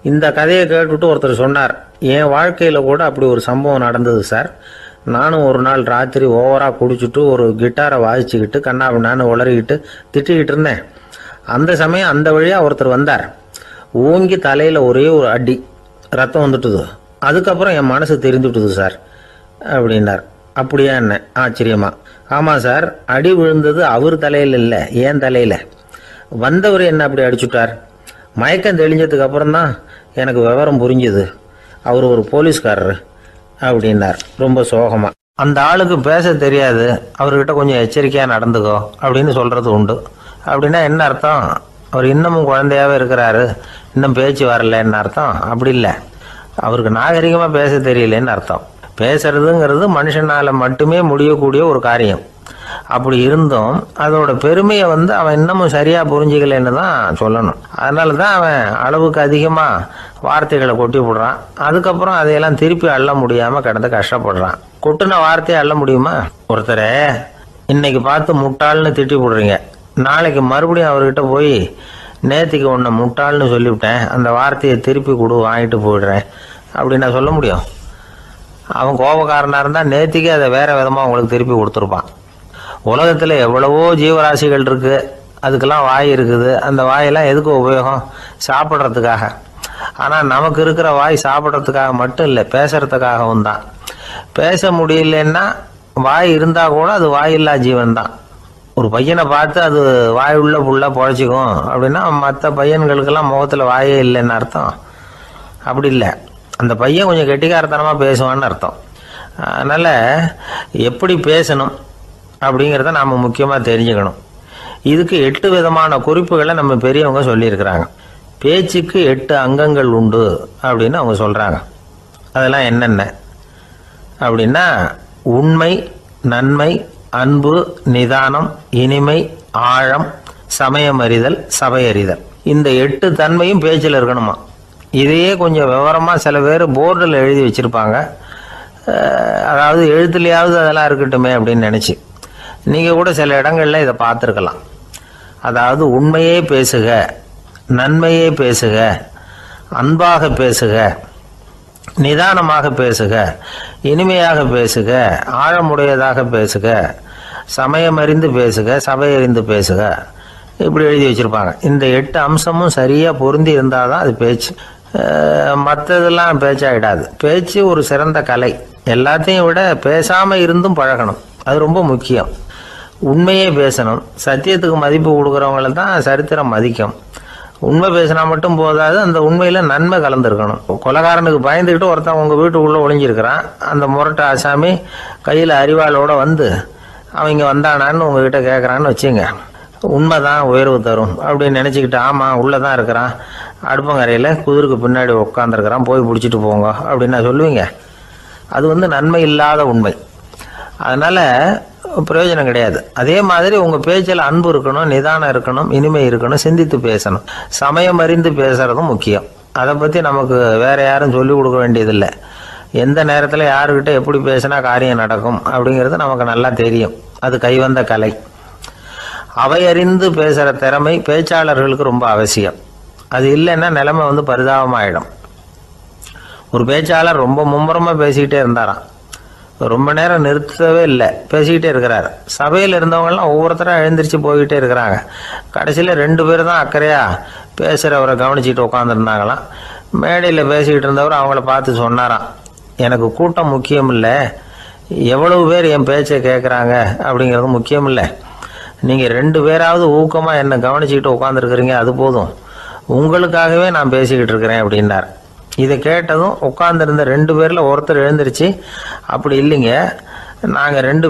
A: இந்த கதையை கேட்டுவிட்டு ஒருத்தர் சொன்னார், என் வாழ்க்கையில் கூட அப்படி ஒரு சம்பவம் நடந்தது சார். நானும் ஒரு நாள் ராத்திரி ஓவராக குடிச்சிட்டு ஒரு கிட்டாரை வாசிச்சுக்கிட்டு கண்ணாபின்னான்னு உளறிக்கிட்டு திட்டிக்கிட்டு இருந்தேன். அந்த சமயம் அந்த வழியாக ஒருத்தர் வந்தார். ஓங்கி தலையில் ஒரே ஒரு அடி, ரத்தம் வந்துட்டுது. அதுக்கப்புறம் என் மனசு தெரிந்துவிட்டுது சார் அப்படின்னார். அப்படியா என்ன ஆச்சரியமா? ஆமாம் சார், அடி விழுந்தது அவர் தலையில் இல்லை, ஏன் தலையில். வந்தவர் என்ன அப்படி அடிச்சுட்டார். மயக்கம் தெளிஞ்சதுக்கு அப்புறம்தான் எனக்கு விவரம் புரிஞ்சுது. அவர் ஒரு போலீஸ்காரர் அப்படின்னார் ரொம்ப சோகமாக. அந்த ஆளுக்கு பேச தெரியாது, அவர்கிட்ட கொஞ்சம் எச்சரிக்கையாக நடந்துக்கோ அப்படின்னு சொல்கிறது உண்டு. அப்படின்னா என்ன அர்த்தம்? அவர் இன்னமும் குழந்தையாகவே இருக்கிறாரு, இன்னும் பேச்சு வரலன்னு அர்த்தம்? அப்படி இல்லை, அவருக்கு நாகரிகமாக பேச தெரியலன்னு அர்த்தம். பேசுறதுங்கிறது மனுஷனால் மட்டுமே முடியக்கூடிய ஒரு காரியம். அப்படி இருந்தும் அதோட பெருமையை அவன் இன்னமும் சரியாக புரிஞ்சிக்கலன்னு தான் சொல்லணும். அதனால தான் அவன் அளவுக்கு அதிகமாக வார்த்தைகளை கொட்டி விடுறான். அதுக்கப்புறம் அதையெல்லாம் திருப்பி அள்ள முடியாமல் கிடந்து கஷ்டப்படுறான். கொட்டின வார்த்தையை அள்ள முடியுமா? ஒருத்தரை இன்னைக்கு பார்த்து முட்டாள்னு திட்டி விடுறீங்க, நாளைக்கு மறுபடியும் அவர்கிட்ட போய் நேற்றுக்கு உன்னை முட்டாள்னு சொல்லிவிட்டேன், அந்த வார்த்தையை திருப்பி கொடு, வாங்கிட்டு போயிடுறேன் அப்படின்னு நான் சொல்ல முடியும்? அவன் கோபக்காரனாக இருந்தால் நேற்றுக்கே அதை வேறு விதமாக உங்களுக்கு திருப்பி கொடுத்துருப்பான். உலகத்தில் எவ்வளவோ ஜீவராசிகள் இருக்குது, அதுக்கெல்லாம் வாய் இருக்குது. அந்த வாயெல்லாம் எதுக்கு உபயோகம்? சாப்பிட்றதுக்காக. ஆனால் நமக்கு இருக்கிற வாய் சாப்பிட்றதுக்காக மட்டும் இல்லை, பேசுகிறதுக்காகவும் தான். பேச முடியலன்னா வாய் இருந்தா கூட அது வாயில்லா ஜீவன் தான். ஒரு பையனை பார்த்து அது வாய் உள்ள புள்ள பொழைச்சிக்கும் அப்படின்னா மற்ற பையன்களுக்கெல்லாம் முகத்துல வாயே இல்லைன்னு அர்த்தம். அப்படி இல்லை, அந்த பையன் கொஞ்சம் கெட்டிக்காரத்தனமா பேசுவான்னு அர்த்தம். அதனால எப்படி பேசணும் அப்படிங்கிறத நாம முக்கியமா தெரிஞ்சுக்கணும். இதுக்கு 8 விதமான குறிப்புகளை நம்ம பெரியவங்க சொல்லியிருக்கிறாங்க. பேச்சுக்கு 8 அங்கங்கள் உண்டு அப்படின்னு அவங்க சொல்றாங்க. அதெல்லாம் என்னென்ன அப்படின்னா உண்மை, நன்மை, அன்பு, நிதானம், இனிமை, ஆழம், சமயம் அறிதல், சபை அறிதல். இந்த 8 தன்மையும் பேச்சில் இருக்கணுமா. இதையே கொஞ்சம் விவரமா சில பேர் போர்டில் எழுதி வச்சிருப்பாங்க. அதாவது எழுத்துலையாவது அதெல்லாம் இருக்கட்டுமே அப்படின்னு நினைச்சு நீங்க கூட சில இடங்கள்ல இதை பார்த்துருக்கலாம். அதாவது உண்மையே பேசுக, நன்மையே பேசுக, அன்பாக பேசுக, நிதானமாக பேசுக, இனிமையாக பேசுக, ஆழமுடையதாக பேசுக, சமயம் அறிந்து பேசுக, சபை அறிந்து பேசுக, இப்படி எழுதி வச்சிருப்பாங்க. இந்த 8 அம்சமும் சரியா பொருந்தி இருந்தாதான் அது பேச்சு. மற்றதெல்லாம் பேச்சாயிடாது. பேச்சு ஒரு சிறந்த கலை. எல்லாத்தையும் விட பேசாம இருந்தும் பழகணும், அது ரொம்ப முக்கியம். உண்மையே பேசணும். சத்தியத்துக்கு மதிப்பு கொடுக்குறவங்கள தான் சரித்திரம் மதிக்கும். உண்மை பேசினா மட்டும் போதாது, அந்த உண்மையில நன்மை கலந்துருக்கணும். கொலைகாரனுக்கு பயந்துக்கிட்டு ஒருத்தன் உங்க வீட்டுக்குள்ள ஒளிஞ்சிருக்கிறான். அந்த முரட்டு ஆசாமி கையில அரிவாளோட வந்து அவங்க வந்தானான்னு உங்ககிட்ட கேட்கறான்னு வச்சுங்க. உண்மைதான் உயர்வு தரும் அப்படின்னு நினைச்சுக்கிட்டு ஆமா உள்ளதான் இருக்கிறான், அடுப்பங்கரையில குதிருக்கு பின்னாடி உட்காந்துருக்கிறான், போய் பிடிச்சிட்டு போங்க அப்படின்னு நான் சொல்லுவீங்க. அது நன்மை இல்லாத உண்மை. அதனால பிரயோஜனம் கிடையாது. அதே மாதிரி உங்க பேச்சில் அன்பு இருக்கணும், நிதானம் இருக்கணும், இனிமை இருக்கணும், சிந்தித்து பேசணும், சமயம் அறிந்து பேசுறதும் முக்கியம். அதை பத்தி நமக்கு வேற யாரும் சொல்லிக் கொடுக்க வேண்டியதில்லை. எந்த நேரத்துல யாருக்கிட்ட எப்படி பேசினா காரியம் நடக்கும் அப்படிங்கிறது நமக்கு நல்லா தெரியும். அது கைவந்த கலை. அவை அறிந்து பேசுற திறமை பேச்சாளர்களுக்கு ரொம்ப அவசியம். அது இல்லைன்னா நிலைமை பரிதாபமாயிடும். ஒரு பேச்சாளர் ரொம்ப மும்முரமா பேசிக்கிட்டே இருந்தாராம். ரொம்ப நேரம் நிறுத்தவே இல்லை, பேசிக்கிட்டே இருக்கிறார். சபையில் இருந்தவங்கலாம் ஒவ்வொருத்தரும் எழுந்திரிச்சு போய்கிட்டே இருக்கிறாங்க. கடைசியில் 2 பேர் தான் அக்கறையா பேசுறவரை கவனிச்சுட்டு உட்காந்துருந்தாங்களாம். மேடையில் பேசிக்கிட்டு இருந்தவர் அவங்கள பார்த்து சொன்னாராம், எனக்கு கூட்டம் முக்கியம் இல்லை, எவ்வளவு பேர் என் பேச்சை கேட்குறாங்க அப்படிங்கிறது முக்கியம் இல்லை. நீங்கள் 2 பேராவது ஊக்கமா என்னை கவனிச்சுக்கிட்டு உட்காந்துருக்கிறீங்க, அது போதும். உங்களுக்காகவே நான் பேசிக்கிட்டு இருக்கிறேன் அப்படின்னார். இதை கேட்டதும் உட்கார்ந்திருந்த 2 பேர்ல ஒருத்தர் எழுந்திருச்சு, அப்படி இல்லைங்க, நாங்க 2